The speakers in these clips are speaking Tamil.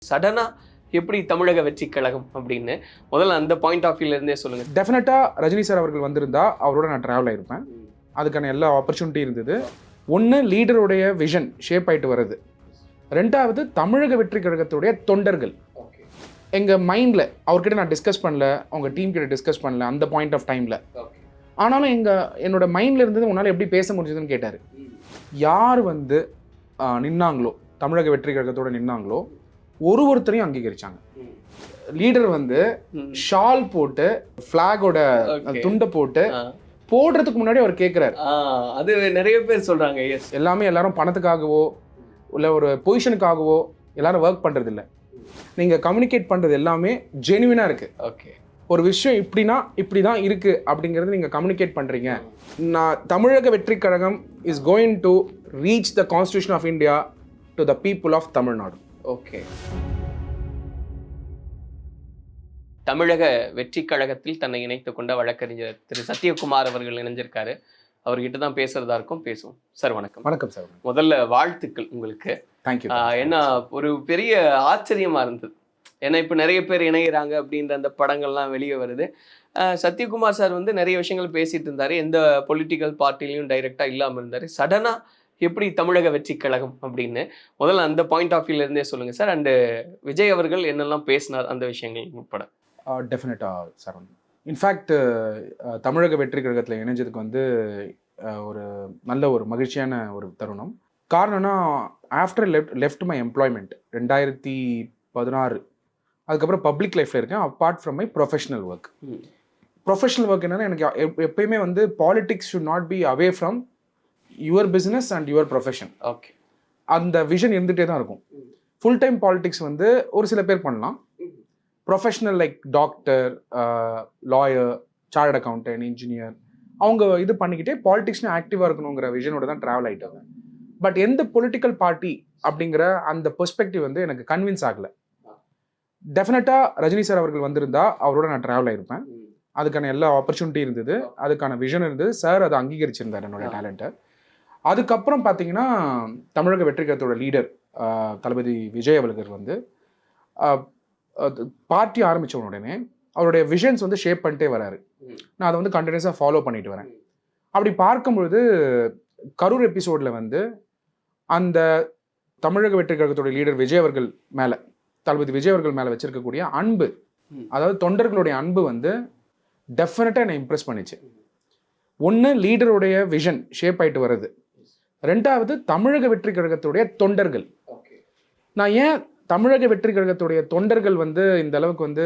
சடனா எப்படி தமிழக வெற்றி கழகம் அப்படின்னு முதல்ல அந்த பாயிண்ட் ஆஃப் வியூல இருந்தே சொல்லுங்க. டெஃபினட்டா ரஜினி சார் அவர்கள் வந்திருந்தா அவரோட நான் டிராவல் ஆயிருப்பேன். அதுக்கான எல்லா ஆப்பர்ச்சுனிட்டி இருந்தது. ஒன்று, லீடருடைய விஷன் ஷேப் ஆயிட்டு வருது. ரெண்டாவது, தமிழக வெற்றி கழகத்துடைய தொண்டர்கள். எங்கள் மைண்டில் அவர்கிட்ட நான் டிஸ்கஸ் பண்ணல, அவங்க டீம் கிட்ட டிஸ்கஸ் பண்ணல அந்த பாயிண்ட் ஆஃப் டைமில். ஆனாலும் என்னோட மைண்டில் இருந்தது உன்னால் எப்படி பேச முடிஞ்சதுன்னு கேட்டார். யார் வந்து நின்னாங்களோ, தமிழக வெற்றி கழகத்தோட நின்னாங்களோ ஒருத்தரையும் அங்கீகரிச்சாங்க. லீடர் வந்து ஷால் போட்டு ஃபிளாகோட துண்டை போட்டு போடுறதுக்கு முன்னாடி அவர் கேட்குறாரு. அது நிறைய பேர் சொல்றாங்க. எல்லாரும் பணத்துக்காகவோ இல்லை ஒரு பொசிஷனுக்காகவோ எல்லாரும் ஒர்க் பண்ணுறது இல்லை. நீங்கள் கம்யூனிகேட் பண்ணுறது எல்லாமே ஜெனுவினாக இருக்குது. ஓகே, ஒரு விஷயம் இப்படி தான் இருக்குது அப்படிங்கிறது நீங்கள் கம்யூனிகேட் பண்ணுறீங்க. நான் Tamilaga Vettri Kazhagam is going to reach the constitution of India to the people of Tamil Nadu. Okay, தமிழக வெற்றி கழகத்தில் தன்னை இணைத்துக் கொண்ட வழக்கறிஞர் திரு சத்யகுமார் அவர்கள் இணைஞ்சிருக்காரு. அவர்கிட்ட தான் பேசுறதா இருக்கும், பேசுவோம். சார் வணக்கம். வணக்கம் சார். முதல்ல வாழ்த்துக்கள் உங்களுக்கு. தேங்க்யூ. ஏன்னா ஒரு பெரிய ஆச்சரியமா இருந்தது. ஏன்னா இப்போ நிறைய பேர் இணைகிறாங்க அப்படின்ற அந்த படங்கள்லாம் வெளியே வருது. சத்யகுமார் சார் வந்து நிறைய விஷயங்கள் பேசிட்டு இருந்தாரு. எந்த பொலிட்டிக்கல் பார்ட்டிலையும் டைரக்டா இல்லாமல் இருந்தாரு. சடனா எப்படி தமிழக வெற்றி கழகம் அப்படின்னு முதல்ல அந்த பாயிண்ட் ஆஃப் வியூல இருந்தே சொல்லுங்க சார். அண்டு விஜய் அவர்கள் என்னெல்லாம் பேசினார் அந்த விஷயங்கள் உட்பட. டெஃபினட்டா சார். இன்ஃபேக்ட் தமிழக வெற்றி கழகத்தில் இணைஞ்சதுக்கு வந்து ஒரு நல்ல ஒரு மகிழ்ச்சியான ஒரு தருணம். காரணம்னா ஆஃப்டர் லெஃப்ட் மை எம்ப்ளாய்மெண்ட் 2016, அதுக்கப்புறம் பப்ளிக் லைஃப்பில் இருக்கேன். Apart from my professional work. Professional work என்னன்னா, எனக்கு எப்பயுமே வந்து politics should not be away from your business and your profession. Okay, அந்த விஷன் இருந்துகிட்டே தான் இருக்கும். ஃபுல் டைம் பாலிடிக்ஸ் வந்து ஒரு சில பேர் பண்ணலாம். Professional like doctor, lawyer, chart accountant, engineer, அவங்க இது பண்ணிக்கிட்டே பாலிடிக்ஸ்னு ஆக்டிவாக இருக்கணுங்கிற விஷனோட தான் ட்ராவல் ஆகிட்டாங்க. பட் எந்த பொலிட்டிக்கல் பார்ட்டி அப்படிங்கிற அந்த பெர்ஸ்பெக்டிவ் வந்து எனக்கு கன்வின்ஸ் ஆகலை. டெஃபினட்டாக ரஜினி சார் அவர்கள் வந்திருந்தா அவரோட நான் ட்ராவல் ஆகிருப்பேன். அதுக்கான எல்லா ஆப்பர்ச்சுனிட்டி இருந்தது, அதுக்கான விஷன் இருந்தது. சார் அதை அங்கீகரிச்சிருந்தார் என்னோட டேலண்ட்டை. அதுக்கப்புறம் பார்த்தீங்கன்னா தமிழக வெற்றி கழகத்தோட லீடர் தளபதி விஜய் அவர்கள் வந்து பார்ட்டி ஆரம்பித்த உடனே அவருடைய விஷன்ஸ் வந்து ஷேப் பண்ணிட்டே வராரு. நான் அதை வந்து கண்டினியூஸாக ஃபாலோ பண்ணிட்டு வரேன். அப்படி பார்க்கும்பொழுது கரூர் எபிசோடில் வந்து அந்த தமிழக வெற்றி கழகத்தோட லீடர் விஜய் அவர்கள் மேலே, தளபதி விஜய் அவர்கள் மேலே வச்சிருக்கக்கூடிய அன்பு, அதாவது தொண்டர்களுடைய அன்பு வந்து டெஃபினட்டாக என்னை இம்ப்ரெஸ் பண்ணிச்சு. ஒன்று, லீடருடைய விஷன் ஷேப் ஆகிட்டு வருது. ரெண்டாவது, தமிழக வெற்றி கழகத்துடைய தொண்டர்கள். நான் ஏன் தமிழக வெற்றி கழகத்துடைய தொண்டர்கள் வந்து இந்த அளவுக்கு வந்து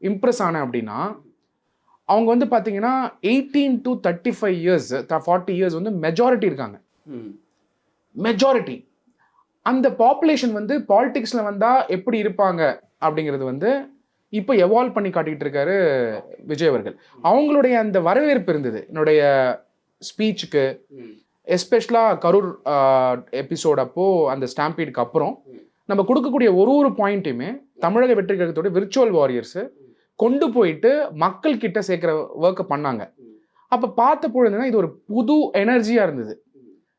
இம்ப்ரெஸ் ஆனேன் அப்படின்னா, அவங்க வந்து பார்த்தீங்கன்னா 18 to 35 years 40 years வந்து மெஜாரிட்டி இருக்காங்க. மெஜாரிட்டி அந்த பாப்புலேஷன் வந்து பாலிடிக்ஸில் வந்தால் எப்படி இருப்பாங்க அப்படிங்கிறது வந்து இப்போ எவால்வ் பண்ணி காட்டிக்கிட்டு இருக்காரு விஜய் அவர்கள். அவங்களுடைய அந்த வரவேற்பு இருந்தது என்னுடைய ஸ்பீச்சுக்கு. எஸ்பெஷலாக கரூர் எபிசோட் அப்போ அந்த ஸ்டாம்பீடுக்கு அப்புறம் நம்ம கொடுக்கக்கூடிய ஒரு பாயிண்ட்டையுமே தமிழக வெற்றி கழகத்தோட விர்ச்சுவல் வாரியர்ஸு கொண்டு போயிட்டு மக்கள் கிட்ட சேர்க்குற ஒர்க்கை பண்ணாங்க. அப்போ பார்த்த பொழுதுனா இது ஒரு புது எனர்ஜியாக இருந்தது.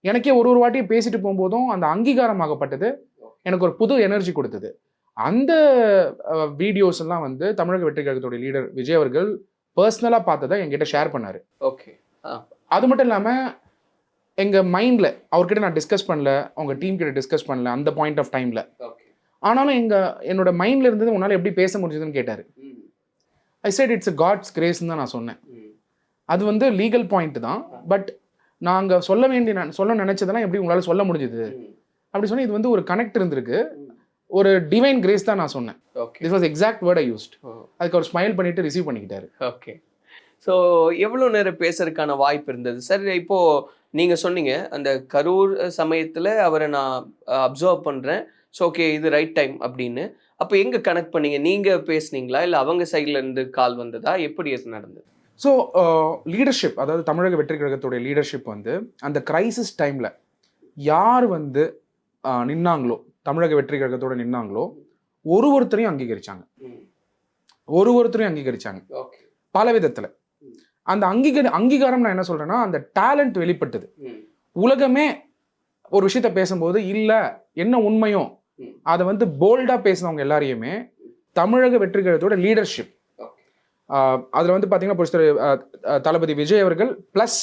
எனக்கே ஒரு வாட்டியும் பேசிட்டு போகும்போதும் அந்த அங்கீகாரமாகப்பட்டது எனக்கு ஒரு புது எனர்ஜி கொடுத்தது. அந்த வீடியோஸ் எல்லாம் வந்து தமிழக வெற்றி கழகத்தோட லீடர் விஜய் அவர்கள் பர்சனலாக பார்த்ததை என்கிட்ட ஷேர் பண்ணார். ஓகே, அது மட்டும் இல்லாமல் எங்கள் மைண்டில் அவர்கிட்ட நான் டிஸ்கஸ் பண்ணல, அவங்க டீம் கிட்ட டிஸ்கஸ் பண்ணல அந்த பாயிண்ட் ஆஃப் டைமில். ஆனாலும் என்னோட மைண்டில் இருந்தது உன்னால் எப்படி பேச முடிஞ்சதுன்னு கேட்டார். I said it's a God's கிரேஸ்ன்னு தான் நான் சொன்னேன். அது வந்து லீகல் பாயிண்ட் தான். பட் நாங்கள் சொல்ல நினைச்சதெல்லாம் எப்படி உங்களால் சொல்ல முடிஞ்சது அப்படி சொன்னால் இது வந்து ஒரு கனெக்ட் இருந்திருக்கு, ஒரு டிவைன் கிரேஸ் தான் நான் சொன்னேன். This was exact word I used. அதுக்கு அவர் ஸ்மைல் பண்ணிட்டு ரிசீவ் பண்ணிக்கிட்டாரு. ஓகே, ஸோ எவ்வளோ நேரம் பேசுறதுக்கான வாய்ப்பு இருந்தது சார்? இப்போ நீங்கள் சொன்னீங்க அந்த கரூர் சமயத்தில் அவரை நான் அப்சர்வ் பண்ணுறேன், ஸோ ஓகே இது ரைட் டைம் அப்படின்னு. அப்போ எங்கே கனெக்ட் பண்ணீங்க? நீங்கள் பேசுனீங்களா இல்லை அவங்க சைடில் இருந்து கால் வந்ததா? எப்படி அது நடந்தது? ஸோ லீடர்ஷிப், அதாவது தமிழக வெற்றி கழகத்துடைய லீடர்ஷிப் வந்து அந்த கிரைசிஸ் டைமில் யார் வந்து நின்னாங்களோ, தமிழக வெற்றி கழகத்தோட நின்னாங்களோ ஒருத்தரையும் அங்கீகரிச்சாங்க. பல விதத்தில். அந்த அங்கீகாரம் நான் என்ன சொல்றேன்னா, அந்த டேலண்ட் வெளிப்பட்டது. உலகமே ஒரு விஷயத்த பேசும்போது இல்லை என்ன உண்மையோ அதை வந்து போல்டா பேசினவங்க எல்லாரையுமே தமிழக வெற்றி கழகத்தோட லீடர்ஷிப், அதுல வந்து பாத்தீங்கன்னா தளபதி விஜய் அவர்கள் பிளஸ்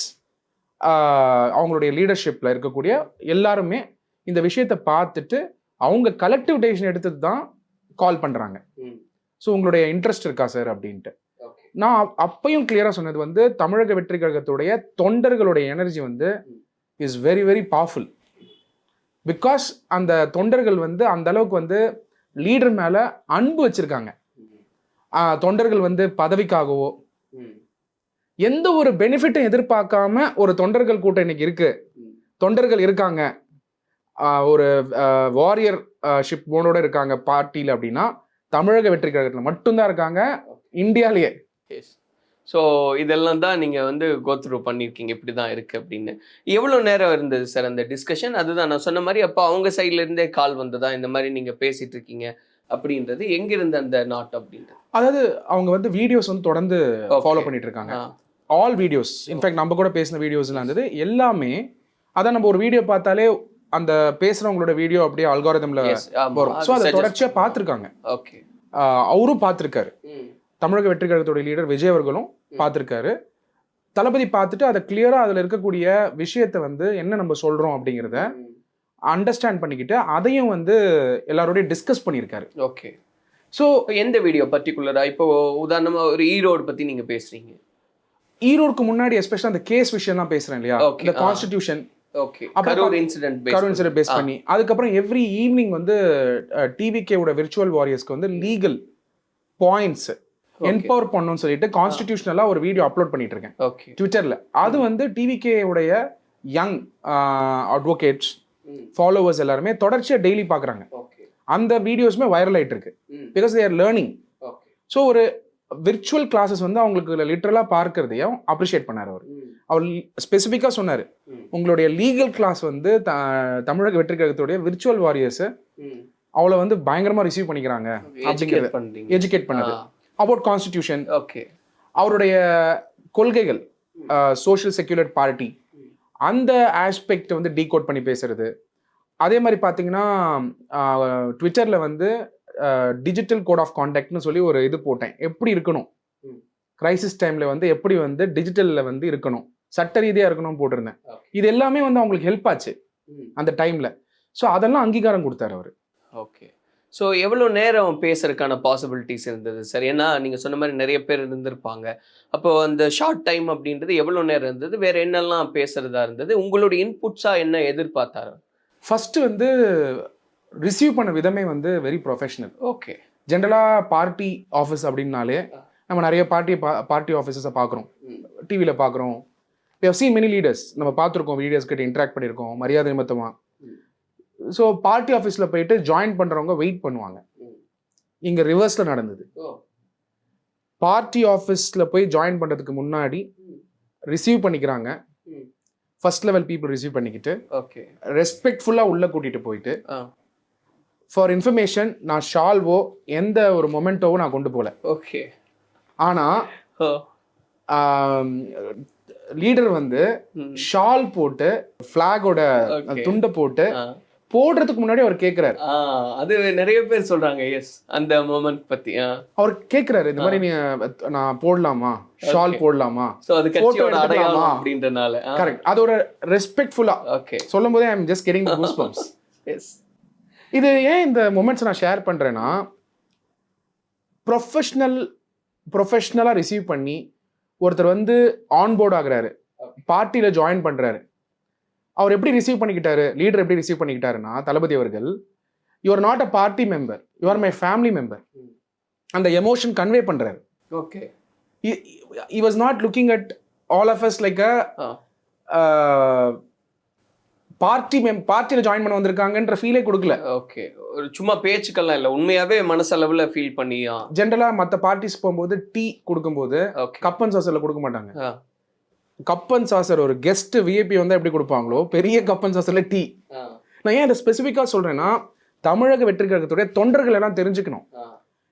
அவங்களுடைய லீடர்ஷிப்ல இருக்கக்கூடிய எல்லாருமே இந்த விஷயத்தை பார்த்துட்டு அவங்க கலெக்டிவ் டெசிஷன் எடுத்தது தான் கால் பண்றாங்க. ஸோ உங்களுடைய இன்ட்ரெஸ்ட் இருக்கா சார் அப்படின்ட்டு. நான் அப்பையும் கிளியரா சொன்னது வந்து தமிழக வெற்றி கழகத்துடைய தொண்டர்களுடைய எனர்ஜி வந்து is very very powerful. Because அந்த தொண்டர்கள் வந்து அந்த அளவுக்கு வந்து லீடர் மேல அன்பு வச்சிருக்காங்க. தொண்டர்கள் வந்து பதவிக்காகவோ எந்த ஒரு பெனிஃபிட்டும் எதிர்பார்க்காம ஒரு தொண்டர்கள் கூட்டம் இன்னைக்கு இருக்கு, தொண்டர்கள் இருக்காங்க, ஒரு வாரியர் ஷிப் போனோட இருக்காங்க பார்ட்டியில் அப்படின்னா தமிழக வெற்றி கழகத்தில் மட்டும்தான் இருக்காங்க இந்தியாலேயே. ஸோ இதெல்லாம் தான் நீங்கள் வந்து கோத்ரூ பண்ணியிருக்கீங்க, இப்படி தான் இருக்குது அப்படின்னு. எவ்வளோ நேரம் இருந்தது சார் அந்த டிஸ்கஷன்? அதுதான் நான் சொன்ன மாதிரி அப்போ அவங்க சைட்லேருந்தே கால் வந்ததா இந்த மாதிரி நீங்கள் பேசிகிட்டு இருக்கீங்க அப்படின்றது, எங்கிருந்து அந்த நாட் அப்படின்றது? அதாவது அவங்க வந்து வீடியோஸ் வந்து தொடர்ந்து ஃபாலோ பண்ணிட்டு இருக்காங்க. ஆல் வீடியோஸ், இன்ஃபேக்ட் நம்ம கூட பேசின வீடியோஸ்லாம் இருந்தது எல்லாமே. அதான் நம்ம ஒரு வீடியோ பார்த்தாலே அந்த பேசுறவங்களோட வீடியோ அப்படியே அல்காரிதம்ல வரும். ஸோ அதை தொடர்ச்சியா பார்த்துருக்காங்க. ஓகே, அவரும் பார்த்துருக்காரு. தமிழக வெற்றி கழகத்தோட லீடர் விஜய் அவர்களும் பார்த்துருக்காரு. தளபதி பார்த்துட்டு அதை கிளியரா அதுல இருக்கக்கூடிய விஷயத்த வந்து என்ன நம்ம சொல்றோம் அப்படிங்கிறத அண்டர்ஸ்டாண்ட் பண்ணிக்கிட்டு அதையும் வந்து எல்லாரோடய டிஸ்கஸ் பண்ணியிருக்காரு. ஓகே, ஸோ எந்த வீடியோ பர்டிகுலரா? இப்போ உதாரணமா ஒரு ஈரோடு பத்தி நீங்க பேசுறீங்க. ஈரோடுக்கு முன்னாடி எஸ்பெஷலா அந்த கேஸ் விஷயம்லாம் பேசுறேன் இல்லையா, இந்த கான்ஸ்டிடியூஷன், கரூர் இன்சிடென்ட் பேஸ் பண்ணி அதுக்கப்புறம் எவ்ரி ஈவினிங் வந்து டிவிகேவோட விர்ச்சுவல் வாரியர்ஸ்க்கு வந்து லீகல் பாயிண்ட்ஸ் என்பவர் பண்ணணும்னு சொல்லிட்டு கான்ஸ்டிடியூஷனலா ஒரு வீடியோ அப்லோட் பண்ணிட்டு இருக்கேன் ட்விட்டர்ல. அது வந்து டிவிகே உடைய யங் அட்வொகேட்ஸ் ஃபாலோவர்ஸ் எல்லாருமே தொடர்ச்சியா டெய்லி பாக்குறாங்க. அந்த வீடியோஸ்மே வைரல் ஆயிட்டு இருக்கு because they are learning. So ஒரு விர்ச்சுவல் கிளாஸஸ் வந்து அவங்களுக்கு லிட்டரலா பார்க்கறதையும் அப்ரிஷியேட் பண்ணாரு. அவர் ஸ்பெசிஃபிக்கா சொன்னாரு, உங்களுடைய லீகல் கிளாஸ் வந்து தமிழக வெற்றி கழகத்துடைய விர்ச்சுவல் வாரியர்ஸ் அவளை வந்து பயங்கரமா ரிசீவ் பண்ணிக்கிறாங்க அப்படிங்கிறது எஜுகேட் பண்ணது அபவுட் கான்ஸ்டிடியூஷன். அவருடைய கொள்கைகள், சோஷியல் செக்யூலர் பார்ட்டி, அந்த ஆஸ்பெக்ட் வந்து டீகோட் பண்ணி பேசுறது. அதே மாதிரி பார்த்தீங்கன்னா ட்விட்டர்ல வந்து டிஜிட்டல் கோட் ஆஃப் கான்டாக்ட்னு சொல்லி ஒரு இது போட்டேன், எப்படி இருக்கணும் கிரைசிஸ் டைம்ல வந்து எப்படி வந்து டிஜிட்டல்ல வந்து இருக்கணும், சட்ட ரீதியா இருக்கணும் போட்டிருந்தேன். இது எல்லாமே வந்து அவங்களுக்கு ஹெல்ப் ஆச்சு அந்த டைம்ல. ஸோ அதெல்லாம் அங்கீகாரம் கொடுத்தாரு அவர். ஓகே, ஸோ எவ்வளோ நேரம் பேசுறதுக்கான பாசிபிலிட்டிஸ் இருந்தது சார்? ஏன்னா நீங்கள் சொன்ன மாதிரி நிறைய பேர் இருந்திருப்பாங்க. அப்போ அந்த ஷார்ட் டைம் அப்படின்றது எவ்வளோ நேரம் இருந்தது? வேற என்னெல்லாம் பேசுறதா இருந்தது? உங்களுடைய இன்புட்ஸா என்ன எதிர்பார்த்தாரு? ஃபர்ஸ்ட் வந்து ரிசீவ் பண்ண விதமே வந்து வெரி ப்ரொஃபஷனல். ஓகே, ஜென்ரலாக பார்ட்டி ஆஃபீஸ் அப்படின்னாலே நம்ம நிறைய பார்ட்டி ஆஃபீஸஸை பார்க்குறோம், டிவியில் பார்க்குறோம். we have seen many leaders, நம்ம பார்த்துருக்கோம், வீடியோஸ் கிட்ட இன்ட்ராக்ட் பண்ணியிருக்கோம் மரியாதை நிமித்தமாக. ஸோ பார்ட்டி ஆஃபீஸில் போயிட்டு ஜாயின் பண்ணுறவங்க வெயிட் பண்ணுவாங்க. இங்கே ரிவர்ஸில் நடந்தது. பார்ட்டி ஆஃபீஸில் போய் ஜாயின் பண்ணுறதுக்கு முன்னாடி ரிசீவ் பண்ணிக்கிறாங்க. ஃபர்ஸ்ட் லெவல் பீப்புள் ரிசீவ் பண்ணிக்கிட்டு ரெஸ்பெக்ட்ஃபுல்லாக உள்ளே கூட்டிகிட்டு போயிட்டு ஃபார் இன்ஃபர்மேஷன் நான் ஷால்வோ எந்த ஒரு மொமெண்டோவோ நான் கொண்டு போகல. ஓகே, ஆனால் லீடர் வந்து ஷால் போட்டு ஃபிளாகோட துண்டை போட்டு போடுறதுக்கு முன்னாடி அவர் கேட்கிறாரு. அது நிறைய பேர் சொல்றாங்க. எஸ், அந்த மொமெண்ட் பத்தி அவர் கேட்கிறாரு, இந்த மாதிரி நீ நான் போடலாமா, ஷால் போடலாமா, சோ அது கட்சியோட அடையாளம் அப்படின்றனால. கரெக்ட், அது ஒரு ரெஸ்பெக்ட்ஃபுல்லா சொல்லும் போதே I am just getting the goosebumps. Yes, இது ஏன் இந்த மொமெண்ட்ஸ் நான் ஷேர் பண்றேன்னா, ப்ரொஃபஷனலா ரிசீவ் பண்ணி ஒருத்தர் வந்து ஆன்போர்ட் ஆகுறாரு, பார்ட்டியில ஜாயின் பண்றாரு. அவர் எப்படி ரிசீவ் பண்ணிக்கிட்டாரு, லீடர் எப்படி ரிசீவ் பண்ணிக்கிட்டாருன்னா, தளபதி அவர்கள், you are not a party member, you are my family member, அந்த எமோஷன் கன்வே பண்றாரு. Okay, he was not looking at all of us like a பார்ட்டியில ஜாயின் பண்ண வந்திருக்காங்கன்ற ஃபீலே கொடுக்கல. ஓகே, ஒரு சும்மா பேச்சுக்கெல்லாம் இல்லை, உண்மையாவே மனசளவுல ஃபீல் பண்ணி. ஜென்ரலா மற்ற பார்ட்டிஸ் போகும்போது டீ கொடுக்கும்போது கப் அண்ட் சாசர்ல கொடுக்க மாட்டாங்க. கப் அண்ட் சாசர் ஒரு கெஸ்ட் விஐபி வந்தா எப்படி கொடுப்பாங்களோ பெரிய கப் அண்ட் சாசர்ல டீ. நான் ஏன் அதை ஸ்பெசிஃபிக்கா சொல்றேன்னா, தமிழக வெற்றி கழகத்துடைய தொண்டர்கள் எல்லாம் தெரிஞ்சுக்கணும்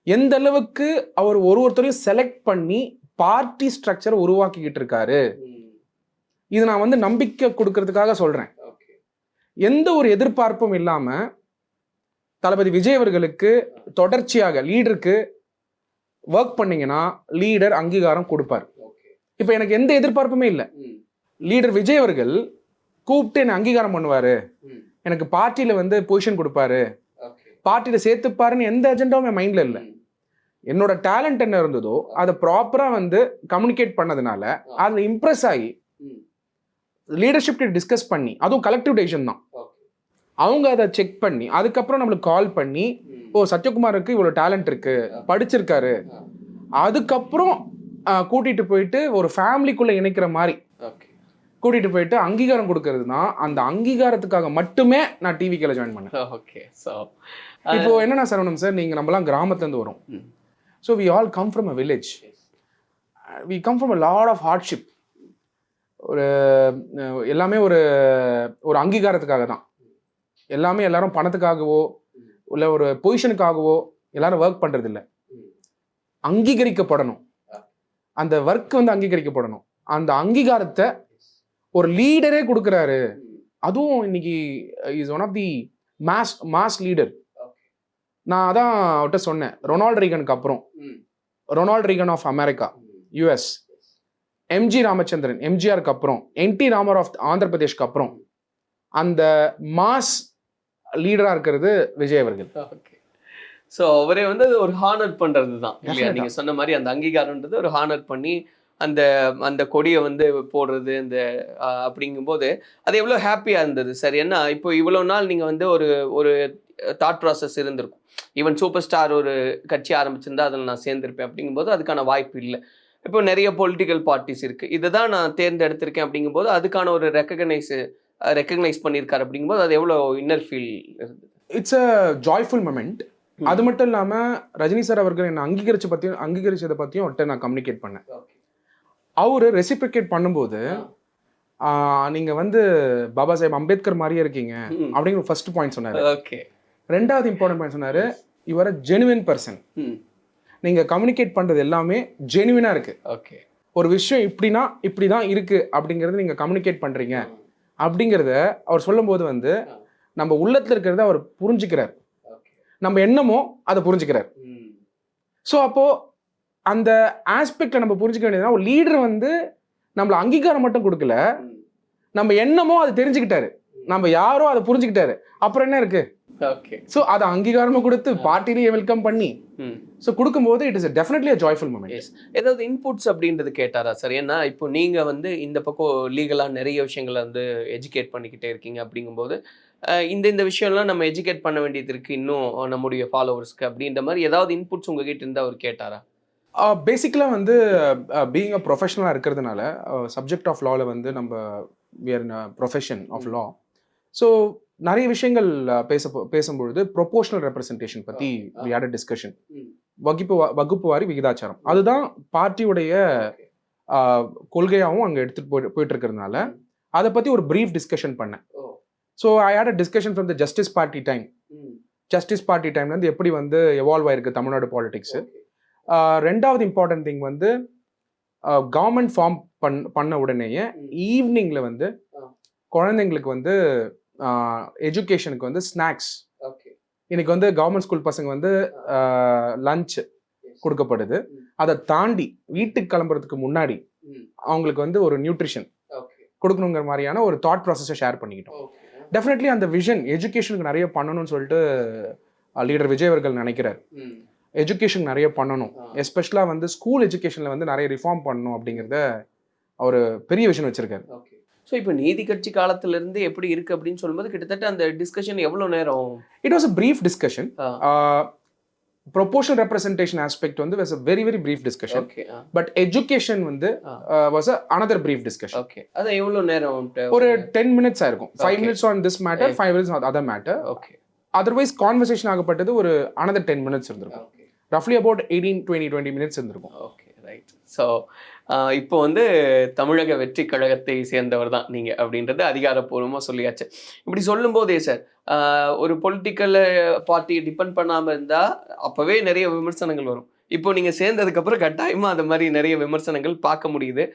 எந்த அளவுக்கு அவர் ஒருத்தரையும் செலக்ட் பண்ணி பார்ட்டி ஸ்ட்ரக்சர் உருவாக்கிக்கிட்டு இருக்காரு. இது நான் வந்து நம்பிக்கை கொடுக்கறதுக்காக சொல்றேன். எந்த ஒரு எதிர்பார்ப்பும் இல்லாம தளபதி விஜய் அவர்களுக்கு தொடர்ச்சியாக லீடருக்கு ஒர்க் பண்ணீங்கன்னா லீடர் அங்கீகாரம் கொடுப்பார். இப்போ எனக்கு எந்த எதிர்பார்ப்புமே இல்லை. லீடர் விஜய் அவர்கள் கூப்பிட்டு என்ன அங்கீகாரம் பண்ணுவாரு, எனக்கு பார்ட்டியில வந்து பொசிஷன் கொடுப்பாரு, பார்ட்டியில சேர்த்துப்பாருன்னு எந்த அஜெண்டாவும் என் மைண்ட்ல இல்லை. என்னோட டேலண்ட் என்ன இருந்ததோ அதை ப்ராப்பரா வந்து கம்யூனிகேட் பண்ணதுனால அதுல இம்ப்ரெஸ் ஆகி லீடர்ஷிப் கிட்ட டிஸ்கஸ் பண்ணி, அதுவும் கலெக்டிவ் டெசிஷன் தான், அவங்க அதை செக் பண்ணி அதுக்கப்புறம் நம்மளுக்கு கால் பண்ணி, ஓ சத்யகுமாருக்கு இவ்வளவு டேலண்ட் இருக்கு, படிச்சிருக்காரு, அதுக்கப்புறம் கூட்டிட்டு போயிட்டு ஒரு ஃபேமிலிக்குள்ள இணைக்கிற மாதிரி கூட்டிட்டு போயிட்டு அங்கீகாரம் கொடுக்கறது தான். அந்த அங்கீகாரத்துக்காக மட்டுமே நான் டிவிக்கில ஜாயின் பண்ணேன். ஓகே. ஸோ இப்போ என்னன்னா சரவணன் சார், நீங்க நம்மலாம் கிராமத்துல இருந்து வரோம். So we all come from a village, we come from a lot of hardship. ஒரு எல்லாமே ஒரு ஒரு அங்கீகாரத்துக்காக தான். எல்லாமே எல்லாரும் பணத்துக்காகவோ இல்லை ஒரு பொசிஷனுக்காகவோ எல்லாரும் ஒர்க் பண்றது இல்லை. அங்கீகரிக்கப்படணும், அந்த ஒர்க் வந்து அங்கீகரிக்கப்படணும். அந்த அங்கீகாரத்தை ஒரு லீடரே கொடுக்குறாரு. அதுவும் இன்னைக்கு is one of the mass leader. நான் அதான் அவர்கிட்ட சொன்னேன், ரொனால்ட் ரீகனுக்கு அப்புறம், Ronald Reagan of America US, MG Ramachandran எம்ஜிஆருக்கு அப்புறம், என்டி ராமர் ஆஃப் ஆந்திர பிரதேஷ்க்கு அப்புறம் அந்த மாஸ் லீடரா இருக்கிறது விஜய் அவர்கள். ஸோ அவரே வந்து ஒரு ஹானர் பண்றது தான் இல்லையா? நீங்க சொன்ன மாதிரி அந்த அங்கீகாரம்ன்றது ஒரு ஹானர் பண்ணி அந்த அந்த கொடியை வந்து போடுறது இந்த அப்படிங்கும்போது அது எவ்வளோ ஹாப்பியாக இருந்தது சார். ஏன்னா இப்போ இவ்வளோ நாள் நீங்கள் வந்து ஒரு ஒரு தாட் ப்ராசஸ் இருந்திருக்கும், ஈவன் சூப்பர் ஸ்டார் ஒரு கட்சி ஆரம்பிச்சிருந்தா அதில் நான் சேர்ந்திருப்பேன் அப்படிங்கும்போது அதுக்கான வாய்ப்பு இல்லை. இப்போ நிறைய பொலிட்டிக்கல் பார்ட்டிஸ் இருக்குது, இதை தான் நான் தேர்ந்தெடுத்திருக்கேன் அப்படிங்கும்போது அதுக்கான ஒரு ரெக்கக்னைஸ் பண்ணியிருக்காரு அப்படிங்கும்போது அது எவ்வளோ இன்னர் ஃபீல் இருந்தது? It's a joyful moment. அது மட்டும் இல்லாமல் ரஜினி சார் அவர்கள் என்னை அங்கீகரிச்சதை பற்றியும் அவர்கிட்ட நான் கம்யூனிகேட் பண்ணேன். அவரு ரெசிப்ரிகேட் பண்ணும்போது நீங்க வந்து பாபா சாஹேப் அம்பேத்கர் மாதிரியே இருக்கீங்க அப்படிங்கிற ஃபர்ஸ்ட் பாயிண்ட் சொன்னாரு. ரெண்டாவது இம்பார்ட்டன்ட் பாயிண்ட் சொன்னாரு, you are a genuine person. நீங்க கம்யூனிகேட் பண்றது எல்லாமே ஜெனுவினா இருக்கு. ஒரு விஷயம் இப்படின்னா இப்படிதான் இருக்கு அப்படிங்கறது நீங்க கம்யூனிகேட் பண்றீங்க அப்படிங்கறத அவர் சொல்லும் போது வந்து நம்ம உள்ளத்துல இருக்கிறத அவர் புரிஞ்சுக்கிறார், நம்ம என்னமோ அதை புரிஞ்சுக்கிறார். ஸோ அப்போ அந்த ஆஸ்பெக்ட்ல நம்ம புரிஞ்சுக்க வேண்டியதுனா, ஒரு லீடர் வந்து நம்மள அங்கீகாரம் மட்டும் கொடுக்கல, நம்ம என்னமோ அதை தெரிஞ்சுக்கிட்டாரு, நம்ம யாரோ அதை புரிஞ்சுக்கிட்டாரு, அப்புறம் என்ன இருக்கு? ஸோ அதை அங்கீகாரமும் கொடுத்து பார்ட்டிலேயே வெல்கம் பண்ணி ஸோ கொடுக்கும்போது it is definitely a joyful moment. ஏதாவது இன்புட்ஸ் அப்படின்றது கேட்டாரா சார்? ஏன்னா இப்போ நீங்க வந்து இந்த பக்கம் லீகலா நிறைய விஷயங்களை வந்து எஜுகேட் பண்ணிக்கிட்டே இருக்கீங்க அப்படிங்கும்போது இந்த விஷயம்லாம் நம்ம எஜுகேட் பண்ண வேண்டியது இருக்கு இன்னும் நம்முடைய ஃபாலோவர்ஸ்க்கு அப்படின்ற மாதிரி ஏதாவது இன்புட்ஸ் உங்ககிட்ட இருந்தா அவர் கேட்டாரா? பேசிக்கலாக வந்து பீயிங் அ ப்ரொஃபஷனலாக இருக்கிறதுனால சப்ஜெக்ட் ஆஃப் லாவில் வந்து நம்ம we are in a profession of law. So நிறைய விஷயங்கள் பேசும்பொழுது ப்ரொபோஷனல் ரெப்ரசன்டேஷன் பற்றி வி ஹேட் அ டிஸ்கஷன். வகுப்பு வாரி விகிதாச்சாரம் அதுதான் பார்ட்டியுடைய கொள்கையாகவும் அங்கே எடுத்துகிட்டு போயிட்டு இருக்கிறதுனால அதை பற்றி ஒரு ப்ரீஃப் டிஸ்கஷன் பண்ணேன். So I had a discussion from the justice party time. Justice party டைம்லேருந்து எப்படி வந்து எவால்வ் ஆயிருக்கு தமிழ்நாடு பாலிடிக்ஸு. ரெண்டாவது இம்பார்ட்டன்ட் திங் வந்து கவர்மெண்ட் ஃபார்ம் பண்ண உடனேயே ஈவினிங்கில் வந்து குழந்தைங்களுக்கு வந்து எஜுகேஷனுக்கு வந்து ஸ்நாக்ஸ், இன்னைக்கு வந்து கவர்மெண்ட் ஸ்கூல் பசங்க வந்து லஞ்ச் கொடுக்கப்படுது. அதை தாண்டி வீட்டுக்கு கிளம்புறதுக்கு முன்னாடி அவங்களுக்கு வந்து ஒரு நியூட்ரிஷன் கொடுக்கணுங்கிற மாதிரியான ஒரு தாட் ப்ராசஸை ஷேர் பண்ணிக்கிட்டோம். டெஃபினெட்லி அந்த விஷன் எஜுகேஷனுக்கு நிறைய பண்ணணும்னு சொல்லிட்டு லீடர் விஜய் அவர்கள் நினைக்கிறார். எஜுகேஷன் நிறைய பண்ணணும், எஸ்பெஷலாக வந்து ஸ்கூல் எஜுகேஷனில் வந்து நிறைய ரிஃபார்ம் பண்ணணும் அப்படிங்கிறத அவர் பெரிய விஷயம் வச்சிருக்காரு. ஸோ இப்போ நீதி கட்சி காலத்திலிருந்து எப்படி இருக்கு அப்படின்னு சொல்லும்போது கிட்டத்தட்ட அந்த டிஸ்கஷன் எவ்வளோ நேரம்? It was a brief discussion. Proportional representation aspect வந்து was a very very brief discussion. But education வந்து வாஸ் அனதர் பிரீஃப் டிஸ்கஷன். அது எவ்வளோ நேரம்? ஒரு 10 minutes ஆயிருக்கும். 5 minutes on this matter, 5 minutes on other matter. Otherwise conversation ஆகப்பட்டது ஒரு another 10 minutes இருந்திருக்கும். ரஃப்லி அபவுட் 20 minutes இருந்திருக்கும். Okay, right. ஸோ இப்போ வந்து தமிழக வெற்றி கழகத்தை சேர்ந்தவர் தான் நீங்கள் அப்படின்றது அதிகாரப்பூர்வமாக சொல்லியாச்சு. இப்படி சொல்லும் போதே சார் ஒரு பொலிட்டிக்கல் பார்ட்டியை டிபெண்ட் பண்ணாமல் இருந்தால் அப்போவே நிறைய விமர்சனங்கள் வரும். இப்போ நீங்கள் சேர்ந்ததுக்கப்புறம் கட்டாயமாக அந்த மாதிரி நிறைய விமர்சனங்கள் பார்க்க முடியுது.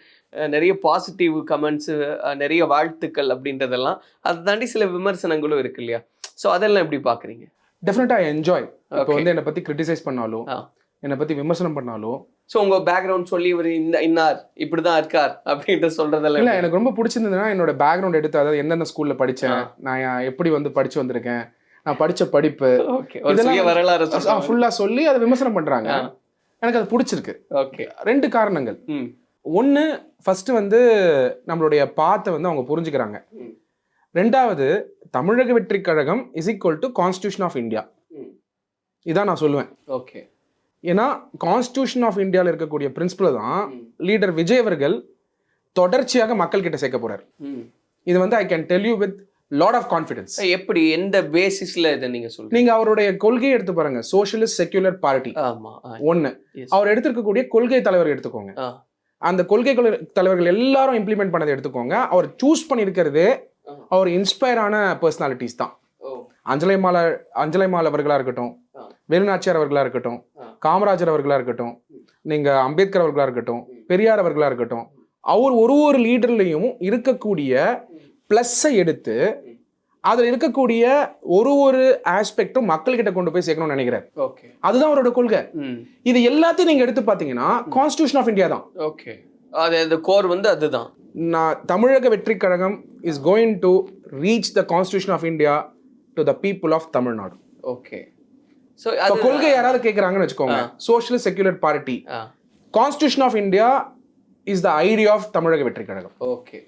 நிறைய பாசிட்டிவ் கமெண்ட்ஸு, நிறைய வாழ்த்துக்கள் அப்படின்றதெல்லாம், அதை தாண்டி சில விமர்சனங்களும் இருக்கு இல்லையா? ஸோ அதெல்லாம் எப்படி பார்க்குறீங்க? டெஃபினட்டா ஐ என்ஜாய். இப்போ வந்து என்னை பத்தி கிரிட்டிசைஸ் பண்ணாலோ என்னை பத்தி விமர்சனம் பண்ணாலோ, ஸோ உங்க பேக்ரவுண்ட் சொல்லி இவர் இன்னார் இப்படிதான் இருக்கார் அப்படின்ட்டு சொல்றதெல்லாம் இல்ல. எனக்கு ரொம்ப பிடிச்சிருந்ததுன்னா என்னோட பேக்ரவுண்ட் எடுத்து, அதாவது எந்தெந்த ஸ்கூல்ல படிச்சேன், நான் எப்படி வந்து படிச்சு வந்திருக்கேன், நான் படிச்ச படிப்பு, வரலாறு ஃபுல்லா சொல்லி அதை விமர்சனம் பண்றாங்க. எனக்கு அது பிடிச்சிருக்கு. ஓகே, 2 காரணங்கள். ஒன்னு, ஃபர்ஸ்ட் வந்து நம்மளுடைய பாத்தை வந்து அவங்க புரிஞ்சுக்கிறாங்க. 2வது, Tamilaga Vettri Kazhagam is equal to constitution of India. இதான் நான் சொல்லுவேன். ஓகே, ஏன்னா கான்ஸ்டிடியூஷன் ஆஃப் இந்தியாவில் இருக்கக்கூடிய பிரின்சிபல் தான் லீடர் விஜய் அவர்கள் தொடர்ச்சியாக மக்கள் கிட்ட சேர்க்க போறாரு. இது வந்து I can tell you with lot of confidence. எப்படி, எந்த பேசிஸ்ல இதை நீங்க சொல்றீங்க? நீங்க அவருடைய கொள்கையை எடுத்து பாருங்க. சோஷியலிஸ்ட் செக்யூலர் பார்ட்டி ஒன்னு, அவர் எடுத்திருக்கக்கூடிய கொள்கை தலைவர் எடுத்துக்கோங்க. அந்த கொள்கை தலைவர்கள் எல்லாரும் இம்ப்ளிமெண்ட் பண்ணதை எடுத்துக்கோங்க. அவர் சூஸ் பண்ணியிருக்கிறதே அவர் இன்ஸ்பயர் ஆன பர்சனாலிட்டிஸ் தான். அஞ்சலை மால் அவர்களா இருக்கட்டும், வேலுநாச்சியார் அவர்களா இருக்கட்டும், காமராஜர் அவர்களா இருக்கட்டும், நீங்க அம்பேத்கர் அவர்களா இருக்கட்டும், பெரியார் அவர்களா இருக்கட்டும், அவர் ஒரு லீடர்லையும் இருக்கக்கூடிய பிளஸ்ஸை எடுத்து அதுல இருக்கக்கூடிய ஒரு ஆஸ்பெக்டும் மக்கள்கிட்ட கொண்டு போய் சேர்க்கணும்னு நினைக்கிறார். அதுதான் அவரோட கொள்கை. இது எல்லாத்தையும் நீங்க எடுத்து பாத்தீங்கன்னா கான்ஸ்டிடியூஷன் ஆஃப் இந்தியா தான். ஓகே, அது கோர் வந்து அதுதான். நான் Tamilaga Vettri Kazhagam is going to reach the constitution of India to the people of Tamil Nadu. Okay, so கொள்கை யாராவது கேக்குறாங்கன்னு வச்சுக்கோங்க, socialist secular party, constitution of India is the idea of Tamilaga Vettri Kazhagam. Okay,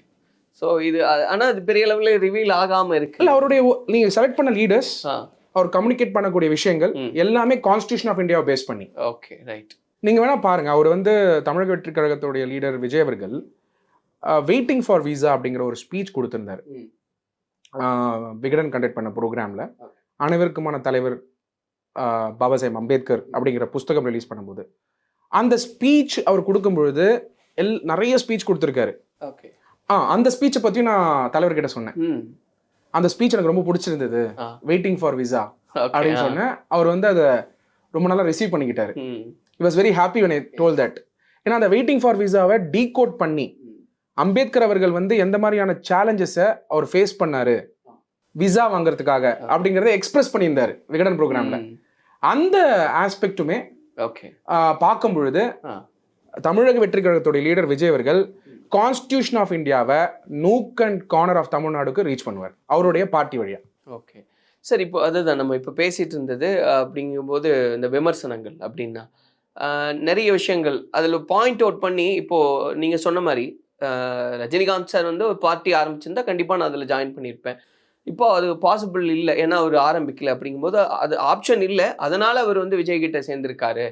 so இது ஆனா அது பெரிய அளவுல ரிவீல் ஆகாம இருக்கு. இல்ல, அவருடைய நீங்க செலக்ட் பண்ண லீடர்ஸ், அவர் கம்யூனிகேட் பண்ணக்கூடிய விஷயங்கள் எல்லாமே கான்ஸ்டிடியூஷன் ஆஃப் இந்தியாவை பேஸ் பண்ணி. Okay, right. நீங்க வேணா பாருங்க, அவர் வந்து தமிழக வெற்றி கழகத்துடைய லீடர் விஜய் அவர்கள் வெயிட்டிங் ஃபார் விசா அப்படிங்கிற ஒரு ஸ்பீச் கொடுத்திருந்தார். விகடன் கண்டக்ட் பண்ண ப்ரோக்ராம்ல அனைவருக்குமான தலைவர் பாபா சாஹேப் அம்பேத்கர் அப்படிங்கிற புஸ்தகம் ரிலீஸ் பண்ணும்போது அந்த ஸ்பீச் அவர் கொடுக்கும் பொழுது நிறைய ஸ்பீச் கொடுத்துருக்காரு. அந்த ஸ்பீச்சை பத்தி நான் தலைவர்கிட்ட சொன்னேன். அந்த ஸ்பீச் எனக்கு ரொம்ப பிடிச்சிருந்தது, வெயிட்டிங் ஃபார் விசா அப்படின்னு சொன்னேன். அவர் வந்து அதை ரொம்ப நல்லா receive பண்ணிக்கிட்டாரு. He was very happy when I told that. ஏன்னா அந்த வெயிட்டிங் ஃபார் விசாவை டீகோட் பண்ணி அம்பேத்கர் அவர்கள் வந்து எந்த மாதிரியான சேலஞ்சஸை அவர் ஃபேஸ் பண்ணாரு விசா வாங்குறதுக்காக அப்படிங்கறத எக்ஸ்பிரஸ் பண்ணியிருந்தாரு விகடன் ப்ரோக்ராம்ல. அந்த ஆஸ்பெக்டுமே பார்க்கும் பொழுது தமிழக வெற்றி கழகத்துடைய லீடர் விஜய் அவர்கள் கான்ஸ்டிடியூஷன் ஆஃப் இந்தியாவை நூக் அண்ட் கார்னர் ஆஃப் தமிழ்நாடுக்கு ரீச் பண்ணுவார் அவருடைய பார்ட்டி வழியா. ஓகே சார், இப்போ அதுதான் நம்ம இப்போ பேசிட்டு இருந்தது. அப்படிங்கும்போது இந்த விமர்சனங்கள் அப்படின்னா நிறைய விஷயங்கள் அதில் பாயிண்ட் அவுட் பண்ணி, இப்போது நீங்கள் சொன்ன மாதிரி ரஜினிகாந்த் சார் வந்து ஒரு பார்ட்டி ஆரம்பிச்சிருந்தா கண்டிப்பாக நான் அதில் ஜாயின் பண்ணியிருப்பேன். இப்போ அது பாசிபிள் இல்லை, ஏன்னா அவர் ஆரம்பிக்கல. அப்படிங்கும்போது அது ஆப்ஷன் இல்லை, அதனால் அவர் வந்து விஜய் கிட்ட சேர்ந்திருக்காரு,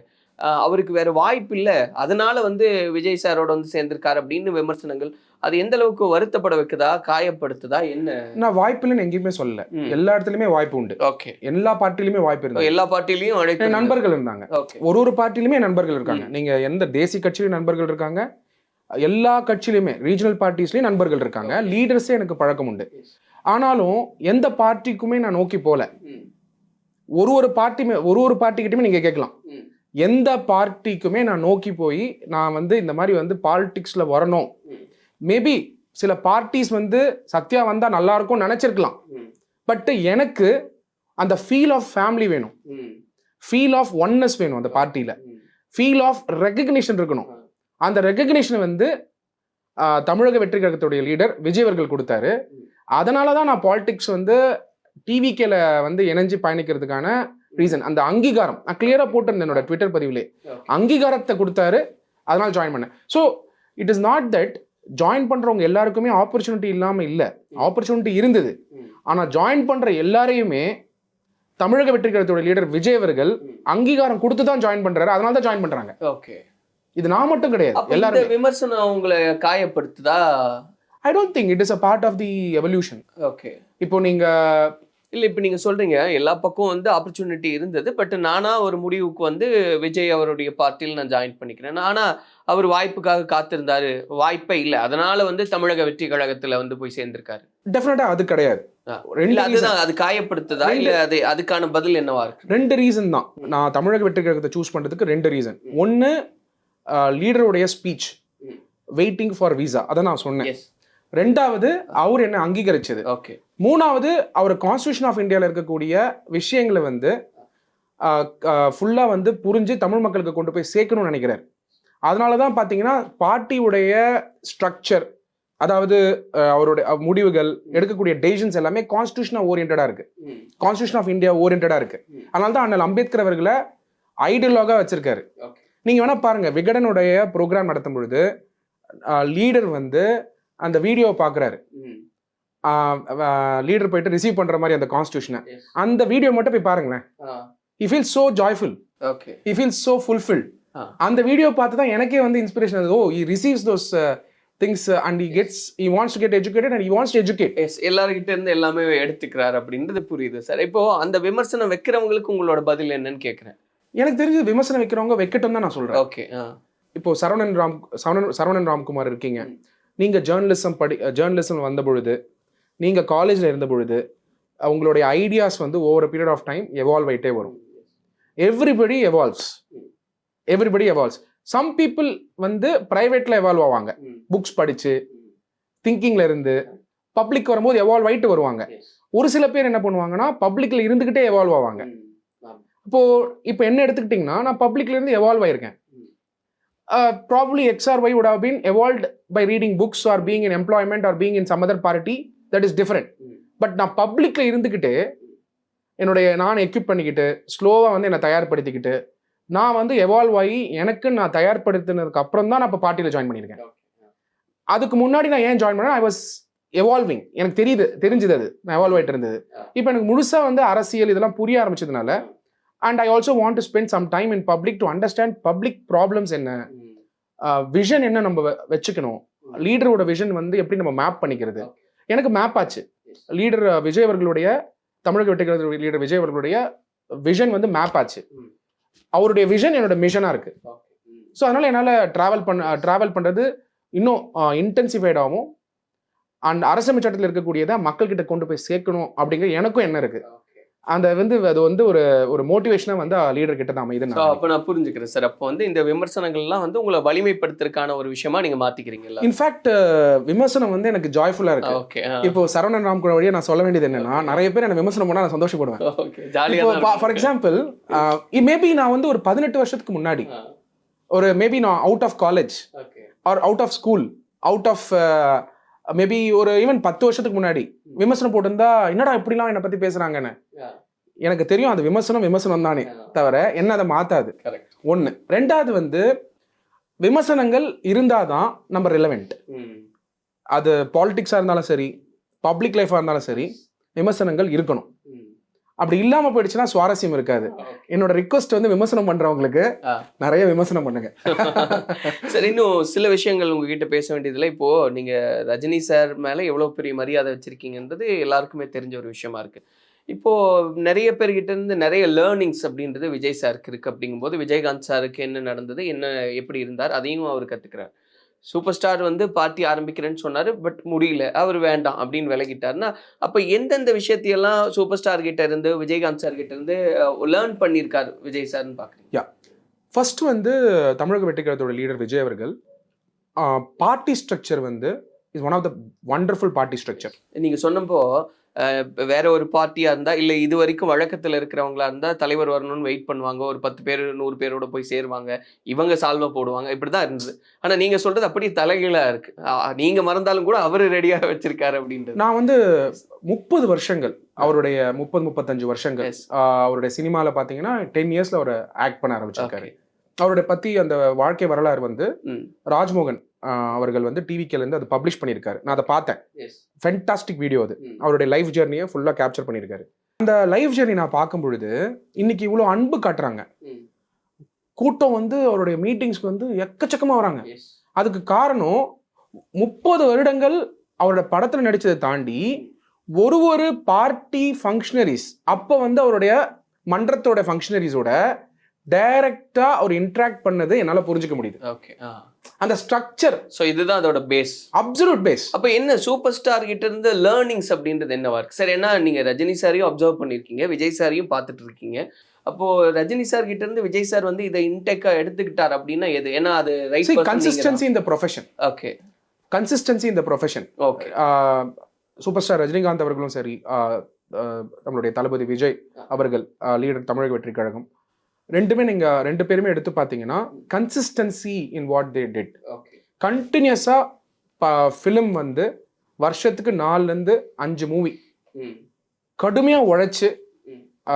அவருக்கு வேற வாய்ப்பு இல்லை, அதனால வந்து விஜய் சாரோட வந்து சேர்ந்திருக்காரு அப்படின்னு விமர்சனங்கள். அது எந்த அளவுக்கு வருத்தப்பட வைக்குதா, காயப்படுத்துதா, என்ன? நான் வாய்ப்பு இல்லைன்னு எங்கேயுமே சொல்லல, எல்லா இடத்துலயுமே வாய்ப்பு உண்டு. ஓகே, எல்லா பார்ட்டிலுமே வாய்ப்பு இருக்கு. எல்லா பார்ட்டிலையும் நண்பர்கள் இருந்தாங்க. ஒரு பார்ட்டிலுமே நண்பர்கள் இருக்காங்க. நீங்க எந்த தேசிய கட்சியிலும் நண்பர்கள் இருக்காங்க, எல்லா கட்சியிலுமே ரீஜனல் பார்ட்டிஸ்லயும் நண்பர்கள் இருக்காங்க. லீடர்ஸே எனக்கு பழக்கம் உண்டு. ஆனாலும் எந்த பார்ட்டிக்குமே நான் நோக்கி போல. ஒரு பார்ட்டிக்கிட்டுமே நீங்க கேட்கலாம், எந்த பார்ட்டிக்குமே நான் நோக்கி போய் நான் வந்து இந்த மாதிரி வந்து பாலிடிக்ஸ்ல வரணும். மேபி சில பார்ட்டிஸ் வந்து சத்யா வந்தா நல்லா இருக்கும் நினைச்சிருக்கலாம். பட் எனக்கு அந்த ஃபீல் ஆஃப் ஃபேமிலி வேணும், ஃபீல் ஆஃப் ஒன்னஸ் வேணும் அந்த பார்ட்டியில, ஃபீல் ஆஃப் ரெகக்னிஷன் இருக்கணும். அந்த ரெகக்னிஷன் வந்து தமிழக வெற்றி கழகத்துடைய லீடர் விஜய் அவர்கள் கொடுத்தாரு. அதனாலதான் நான் பாலிடிக்ஸ் வந்து டிவிகேல வந்து இணைஞ்சு பயணிக்கிறதுக்கான ரீசன் அந்த அங்கீகாரம். நான் கிளியரா போட்டிருந்தேன் என்னோட ட்விட்டர் பதிவிலே, அங்கீகாரத்தை கொடுத்தாரு, அதனால ஜாயின் பண்ணேன். So it is not that join பண்றவங்க எல்லாருக்குமே ஆப்பர்ச்சுனிட்டி இல்லாம இல்ல, ஆப்பர்ச்சுனிட்டி இருந்தது. ஆனா ஜாயின் பண்ற எல்லாரையுமே தமிழக வெற்றி கழகத்தோட லீடர் விஜய் அவர்கள் அங்கீகாரம் கொடுத்து தான் ஜாயின் பண்றாரு, அதனால தான் ஜாயின் பண்றாங்க. ஓகே, இது நான் மட்டும் கிடையாது, எல்லாரும். விமர்சனம் உங்களை காயப்படுத்துதா? I don't think it is a part of the evolution. Okay, இப்போ நீங்க இல்லை, இப்போ நீங்கள் சொல்கிறீங்க எல்லா பக்கம் வந்து ஆப்பர்ச்சுனிட்டி இருந்தது, பட் நானாக ஒரு முடிவுக்கு வந்து விஜய் அவருடைய பார்ட்டியில் நான் ஜாயின் பண்ணிக்கிறேன். ஆனால் அவர் வாய்ப்புக்காக காத்திருந்தாரு, வாய்ப்பே இல்லை, அதனால வந்து தமிழக வெற்றி கழகத்தில் வந்து போய் சேர்ந்திருக்காரு. டெஃபினட்டா அது கிடையாது. அதுதான், அது காயப்படுத்துதா இல்லை அதுக்கான பதில் என்னவா இருக்கு? 2 ரீசன் தான் நான் தமிழக வெற்றி கழகத்தை சூஸ் பண்றதுக்கு. 2 ரீசன். ஒன்னு, லீடருடைய ஸ்பீச் வெயிட்டிங் ஃபார் விசா, அதை நான் சொன்னேன். 2வது அவர் என்ன அங்கீகரிச்சது. ஓகே, மூணாவது அவர் கான்ஸ்டியூஷன் ஆஃப் இந்தியாவில் இருக்கக்கூடிய விஷயங்களை வந்து ஃபுல்லாக வந்து புரிஞ்சு தமிழ் மக்களுக்கு கொண்டு போய் சேர்க்கணும்னு நினைக்கிறார். அதனால தான் பார்த்தீங்கன்னா பார்ட்டியுடைய ஸ்ட்ரக்சர், அதாவது அவருடைய முடிவுகள், எடுக்கக்கூடிய டெசிஷன்ஸ் எல்லாமே கான்ஸ்டியூஷனாக ஓரியன்டாக இருக்கு, கான்ஸ்டியூஷன் ஆஃப் இந்தியா ஓரியன்டாக இருக்கு. அதனால தான் அண்ணல் அம்பேத்கர் அவர்களை ஐடியலாக வச்சிருக்காரு. நீங்கள் வேணா பாருங்க, விகடனுடைய ப்ரோக்ராம் நடத்தும் பொழுது லீடர் வந்து அந்த வீடியோவை பார்க்குறாரு. லீடர் போயிட்டு ரிசீவ் பண்ற மாதிரி அந்த கான்ஸ்டியூஷனை, அந்த வீடியோ மட்டும் போய் பாருங்களேன். he feels so joyful, okay, he feels so fulfilled. அந்த வீடியோ பார்த்து தான் எனக்கே வந்து இன்ஸ்பிரேஷன் ஆகுது. he receives those things and he wants to get educated and he wants to educate. Yes, எல்லார்கிட்ட இருந்து எல்லாமே எடுத்துக்கிறார் அப்படின்றது புரியுது சார். இப்போ அந்த விமர்சனம் வைக்கிறவங்களுக்கு உங்களோட பதில் என்னன்னு கேட்குறேன். எனக்கு தெரிஞ்சு விமர்சனம் வைக்கிறவங்க வைக்கட்டும் தான் நான் சொல்றேன். ஓகே, இப்போ சரவணன் ராம்குமார் இருக்கீங்க, நீங்க ஜேர்னலிசம் வந்த பொழுது, நீங்க காலேஜ்ல இருந்த பொழுது உங்களுடைய ஐடியாஸ் வந்து over period of time evolve ஆயிட்டே வரும். Everybody evolves. சம் பீப்புள் வந்து பிரைவேட்ல எவால்வ் ஆவாங்க, புக்ஸ் படிச்சு திங்கிங்ல இருந்து. பப்ளிக் வரும்போது எவால்வ் ஆயிட்டு வருவாங்க. ஒரு சில பேர் என்ன பண்ணுவாங்கன்னா பப்ளிக்ல இருந்துகிட்டே எவால்வ் ஆவாங்க. இப்போ என்ன எடுத்துக்கிட்டீங்கன்னா, நான் பப்ளிக்ல இருந்து evolve ஆயிருக்கேன். Probably X or Y would have been evolved by reading books or being in employment or being in some other party. That is different. But நான் பப்ளிக்ல இருந்துக்கிட்டு நான் எக்யூப் பண்ணிக்கிட்டு ஸ்லோவாக வந்து என்னை தயார்படுத்திக்கிட்டு நான் வந்து எவால்வ் ஆகி எனக்கு நான் தயார்படுத்தினதுக்கு அப்புறம் தான் நான் இப்போ பார்ட்டியில் ஜாயின் பண்ணியிருக்கேன். அதுக்கு முன்னாடி நான் ஏன் ஜாயின் பண்ணேன், ஐ வாஸ் எவால்விங். எனக்கு தெரிஞ்சது அது நான் எவால்வ் ஆகிட்டு இருந்தது. இப்போ எனக்கு முழுசாக வந்து அரசியல் இதெல்லாம் புரிய ஆரம்பிச்சதுனால, and I also want to spend some time in public to understand public problems என்ன, விஷன் என்ன நம்ம வச்சுக்கணும், லீடரோட விஷன் வந்து எப்படி நம்ம மேப் பண்ணிக்கிறது. எனக்கு மேப் ஆச்சு. லீடர் விஜய் அவர்களுடைய, தமிழக வெற்றிக்கழக லீடர் விஜய் அவர்களுடைய விஷன் வந்து மேப் ஆச்சு. அவருடைய விஷன் என்னோட மிஷனா இருக்கு. ஸோ அதனால என்னால் டிராவல் பண்றது இன்னும் இன்டென்சிஃபைட் ஆகும். அண்ட் அரசமைப்பு சட்டத்தில் இருக்கக்கூடியதை மக்கள்கிட்ட கொண்டு போய் சேர்க்கணும் அப்படிங்கிற எனக்கும் என்ன இருக்கு. அந்த வந்து அது வந்து ஒரு மோட்டிவேஷனா வந்து லீடர் கிட்ட தான் அமையுது. அப்போ நான் புரிஞ்சுக்கிறேன் சார். அப்போ வந்து இந்த விமர்சனங்கள்லாம் வந்து உங்களை வலிமைப்படுத்துறதுக்கான ஒரு விஷயமா நீங்க மாத்திக்கிறீங்களா? இன்ஃபேக்ட் விமர்சனம் வந்து எனக்கு ஜாய்ஃபுல்லா இருக்கு. ஓகே, இப்போ சரவணன் ராம்குமார் வழியா நான் சொல்ல வேண்டியது என்னன்னா, நிறைய பேர் என்ன விமர்சனம் பண்ணா நான் சந்தோஷப்படுவேன். ஓகே, ஜாலியா. ஃபார் எக்ஸாம்பிள், மேபி நான் வந்து ஒரு 18 வருஷத்துக்கு முன்னாடி, ஒரு மேபி நான் out of college or out of school, out of maybe ஒரு ஈவன் 10 வருஷத்துக்கு முன்னாடி விமர்சனம் போட்டிருந்தா, என்னடா இப்படிலாம் என்னை பத்தி பேசுறாங்கன்னு எனக்கு தெரியும். அது விமர்சனம் தானே தவிர என்ன அதை மாத்தாது. ஒண்ணு. ரெண்டாவது வந்து விமர்சனங்கள் இருந்தாதான் நம்ம ரிலவெண்ட். அது பாலிடிக்ஸா இருந்தாலும் சரி, பப்ளிக் லைஃபா இருந்தாலும் சரி, விமர்சனங்கள் இருக்கணும். அப்படி இல்லாம போயிடுச்சுன்னா சுவாரஸ்யம் இருக்காது. என்னோட ரிக்வெஸ்ட் வந்து விமர்சனம் பண்றவங்களுக்கு நிறைய விமர்சனம் பண்ணுங்க. சரி, இன்னும் சில விஷயங்கள் உங்ககிட்ட பேச வேண்டியதுல, இப்போ நீங்க ரஜினி சார் மேல எவ்வளவு பெரிய மரியாதை வச்சிருக்கீங்கன்றது எல்லாருக்குமே தெரிஞ்ச ஒரு விஷயமா இருக்கு. இப்போ நிறைய பேர்கிட்ட இருந்து நிறைய லேர்னிங்ஸ் அப்படின்றது விஜய் சாருக்கு இருக்கு. அப்படிங்கும்போது விஜயகாந்த் சாருக்கு என்ன நடந்தது, என்ன எப்படி இருந்தார், அதையும் அவர் கத்துக்கிறார். சூப்பர் ஸ்டார் வந்து பார்ட்டி ஆரம்பிக்கிறேன்னு சொன்னாரு, பட் முடியல, அவர் வேண்டாம் அப்படின்னு விலகிட்டாருன்னா, அப்ப எந்தெந்த விஷயத்தையெல்லாம் சூப்பர் ஸ்டார் கிட்ட இருந்து, விஜயகாந்த் சார் கிட்ட இருந்து லேர்ன் பண்ணியிருக்காரு விஜய் சார்னு பாக்குறீங்க? ஃபர்ஸ்ட் வந்து தமிழக வெற்றிக்கழகத்தோட லீடர் விஜய் அவர்கள் பார்ட்டி ஸ்ட்ரக்சர் வந்து is one of the wonderful party structure. நீங்க சொன்னப்போ வேற ஒரு பார்ட்டியா இருந்தா, இல்ல இது வரைக்கும் வழக்கத்துல இருக்கிறவங்களா இருந்தா தலைவர் வரணும்னு வெயிட் பண்ணுவாங்க, ஒரு 10 பேர் 100 பேரோட போய் சேருவாங்க, இவங்க சால்வா போடுவாங்க, இப்படிதான் இருந்தது. ஆனா நீங்க சொல்றது அப்படியே தலைகீழா இருக்கு. நீங்க மறந்தாலும் கூட அவரு ரெடியா வச்சிருக்காரு அப்படின்றது. நான் வந்து 30 வருஷங்கள், அவருடைய 30-35 வருஷங்கள் அவருடைய சினிமால பாத்தீங்கன்னா 10 இயர்ஸ்ல அவர் ஆக்ட் பண்ண ஆரம்பிச்சிருக்காரு. அவருடைய பத்தி அந்த வாழ்க்கை வரலாறு வந்து ராஜ்மோகன் அவர்கள் வந்து டிவிக்கேல இருந்து அது பப்ளிஷ் பண்ணியிருக்காரு. நான் அதை பார்த்தேன். ஃபென்டாஸ்டிக் வீடியோ அது. அவருடைய லைஃப் ஜெர்னியை ஃபுல்லா கேப்சர் பண்ணியிருக்காரு. அந்த லைஃப் ஜெர்னி நான் பார்க்கும் பொழுது இன்னைக்கு இவ்வளோ அன்பு காட்டுறாங்க. கூட்டம் வந்து அவருடைய மீட்டிங்ஸ்க்கு வந்து எக்கச்சக்கமா வராங்க. அதுக்கு காரணம் 30 வருடங்கள் அவரோட படத்துல நடிச்சதை தாண்டி ஒரு பார்ட்டி ஃபங்க்ஷனரிஸ், அப்ப வந்து அவருடைய மன்றத்தோட ஃபங்க்ஷனரிஸோட டைரக்டா அவர் இன்டராக்ட் பண்ணது என்னால புரிஞ்சுக்க முடியுது. ஓகே, அந்த ஸ்ட்ரக்சர். சோ இதுதான் அதோட பேஸ், அப்சல்யூட் பேஸ். அப்ப என்ன சூப்பர் ஸ்டார் கிட்ட இருந்து லேர்னிங்ஸ் அப்படின்றது என்னவா இருக்கு சார்? ஏன்னா நீங்க ரஜினி சாரையும் அப்சர்வ் பண்ணிருக்கீங்க, விஜய் சாரையும் பார்த்துட்டு இருக்கீங்க. அப்போ ரஜினி சார் கிட்ட இருந்து விஜய் சார் வந்து இதை இன்டேக்கா எடுத்துக்கிட்டார் அப்படின்னா எது? ஏன்னா அது ரைட் கன்சிஸ்டன்சி இன் தி ப்ரொஃபஷன். ஓகே, கன்சிஸ்டன்சி இன் தி profession. Okay, super star Rajinikanth அவர்களும் சரி, நம்மளுடைய தளபதி விஜய் அவர்கள், லீடர் தமிழக வெற்றி கழகம், ரெண்டு பேருமே எடுத்து பார்த்தீங்கன்னா consistency in what they did. கண்டினியூஸாக ஃபிலிம் வந்து வருஷத்துக்கு 4 to 5 மூவி கடுமையாக உழைச்சு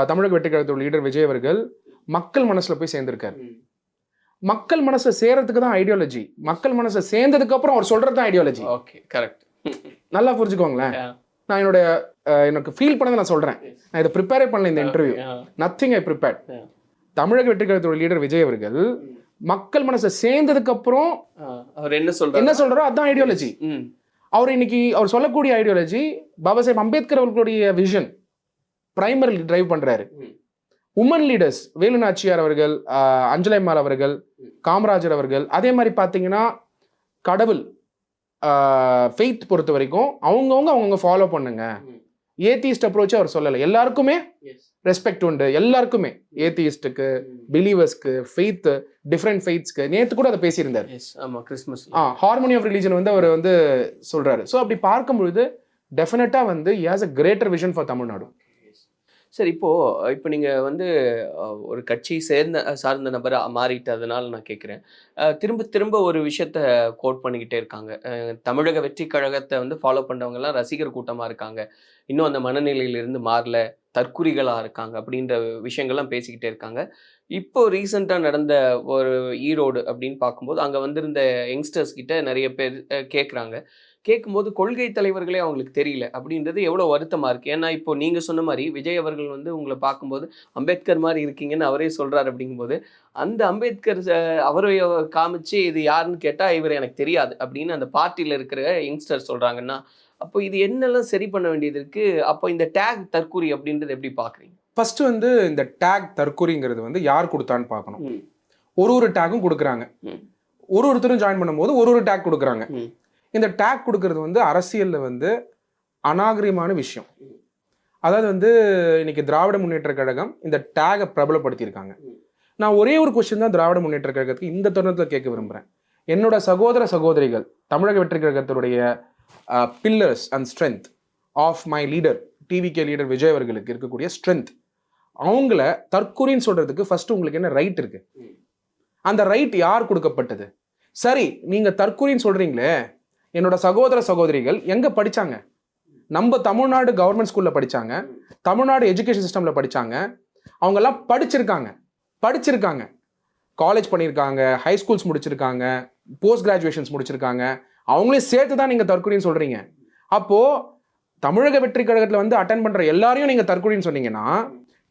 தமிழக வெற்றி கழகத்தோட லீடர் விஜய் அவர்கள் மக்கள் மனசுல போய் சேர்ந்திருக்காரு. மக்கள் மனசை சேர்றதுக்கு தான் ஐடியாலஜி. மக்கள் மனசை சேர்ந்ததுக்கு அப்புறம் அவர் சொல்றது தான் ஐடியாலஜி. Okay, correct. நல்லா புரிஞ்சுக்கோங்களேன். நான் எனக்கு ஃபீல் பண்ணதை நான் சொல்றேன். நான் இதை ப்ரிப்பேரே பண்ணல இந்த இன்டர்வியூ. Nothing I prepared. தமிழக வெற்றி கழகத்தோட லீடர் விஜய் அவர்கள் மக்கள் மனசை சேர்ந்ததுக்கு அப்புறம் அவர் என்ன சொல்றாரோ அதுதான் ஐடியாலஜி. அவர் சொல்லக்கூடிய ஐடியாலஜி பாபா சாஹேப் அம்பேத்கர் அவர்களுடைய விஷன் பிரைமரி டிரைவ் பண்றாரு. உமன் லீடர்ஸ் வேலு நாச்சியார் அவர்கள், அஞ்சலைமால் அவர்கள், காமராஜர் அவர்கள், அதே மாதிரி பார்த்தீங்கன்னா கடவுள் ஃபெய்த் பொறுத்த வரைக்கும் அவங்கவுங்க ஃபாலோ பண்ணுங்க. ஏத்திஸ்ட் அப்ரோச் அவர் சொல்லலை. எல்லாருக்குமே ரெஸ்பெக்ட் உண்டு. எல்லாருக்குமே, ஏத்திஸ்டுக்கு, பிலீவர்ஸ்க்கு, ஃபெய்த், டிஃப்ரெண்ட் ஃபெய்த்ஸ்க்கு. நேற்று கூட அதை பேசியிருந்தார். ஹார்மோனி ஆஃப் ரிலீஜன் வந்து அவர் வந்து சொல்றாரு. ஸோ அப்படி பார்க்கும்பொழுது டெஃபினட்டா வந்து he has a greater vision for Tamil Nadu. சரி, இப்போ நீங்கள் வந்து ஒரு கட்சி சார்ந்த நபரை மாறிட்டதுனால நான் கேட்குறேன். திரும்ப ஒரு விஷயத்த கோட் பண்ணிக்கிட்டே இருக்காங்க. தமிழக வெற்றி கழகத்தை வந்து ஃபாலோ பண்ணுறவங்கலாம் ரசிகர் கூட்டமாக இருக்காங்க, இன்னும் அந்த மனநிலையிலிருந்து மாறல, தற்குறிகளாக இருக்காங்க அப்படின்ற விஷயங்கள்லாம் பேசிக்கிட்டே இருக்காங்க. இப்போ ரீசெண்டாக நடந்த ஒரு ஈரோடு அப்படின்னு பார்க்கும்போது அங்கே வந்திருந்த யங்ஸ்டர்ஸ் கிட்ட நிறைய பேர் கேட்கும்போது கொள்கை தலைவர்களே அவங்களுக்கு தெரியல அப்படின்றது எவ்வளோ வருத்தமாக இருக்குது. ஏன்னா இப்போ நீங்கள் சொன்ன மாதிரி விஜய் அவர்கள் வந்து உங்களை பார்க்கும்போது அம்பேத்கர் மாதிரி இருக்கீங்கன்னு அவரே சொல்கிறார். அப்படிங்கும்போது அந்த அம்பேத்கர் அவரை காமிச்சு இது யாருன்னு கேட்டால் இவர் எனக்கு தெரியாது அப்படின்னு அந்த பார்ட்டியில் இருக்கிற யங்ஸ்டர் சொல்கிறாங்கன்னா, அப்போ இது என்னெல்லாம் சரி பண்ண வேண்டியது இருக்குது? அப்போ இந்த டேக் தற்கூரி அப்படின்றது எப்படி பார்க்குறீங்க? ஃபர்ஸ்ட் வந்து இந்த டேக் தற்கூரிங்கிறது வந்து யார் கொடுத்தான்னு பார்க்கணும். ஒரு டேக்கும் கொடுக்குறாங்க. ஒருத்தரும் ஜாயின் பண்ணும்போது ஒரு டேக் கொடுக்குறாங்க. இந்த டேக் கொடுக்கறது வந்து அரசியல்ல வந்து அநாகரிகமான விஷயம். அதாவது வந்து இன்னைக்கு திராவிட முன்னேற்ற கழகம் இந்த டேகை பிரபலப்படுத்தியிருக்காங்க. நான் ஒரே ஒரு கொஸ்டின் தான் திராவிட முன்னேற்ற கழகத்துக்கு இந்த தருணத்தில் கேட்க விரும்புகிறேன். என்னோட சகோதர சகோதரிகள் தமிழக வெற்றி கழகத்தினுடைய pillars and strength of my leader TVK leader Vijay அவர்களுக்கு இருக்கக்கூடிய ஸ்ட்ரென்த், அவங்கள தற்கொலைன்னு சொல்றதுக்கு ஃபர்ஸ்ட் உங்களுக்கு என்ன ரைட் இருக்கு? அந்த ரைட் யார் கொடுக்கப்பட்டது? சரி, நீங்க தற்கொலைன்னு சொல்றீங்களே, என்னோட சகோதர சகோதரிகள் எங்க படிச்சாங்க? நம்ம தமிழ்நாடு கவர்மெண்ட் ஸ்கூல்ல படிச்சாங்க, தமிழ்நாடு எஜுகேஷன் சிஸ்டம்ல படிச்சாங்க. அவங்க எல்லாம் படிச்சிருக்காங்க, காலேஜ் பண்ணியிருக்காங்க, ஹை ஸ்கூல்ஸ் முடிச்சிருக்காங்க, போஸ்ட் கிராஜுவேஷன்ஸ் முடிச்சிருக்காங்க. அவங்களே சேர்த்து தான் நீங்க தற்கொலைன்னு சொல்றீங்க. அப்போ தமிழக வெற்றி கழகத்துல வந்து அட்டென்ட் பண்ற எல்லாரையும் நீங்க தற்கொலைன்னு சொன்னீங்கன்னா,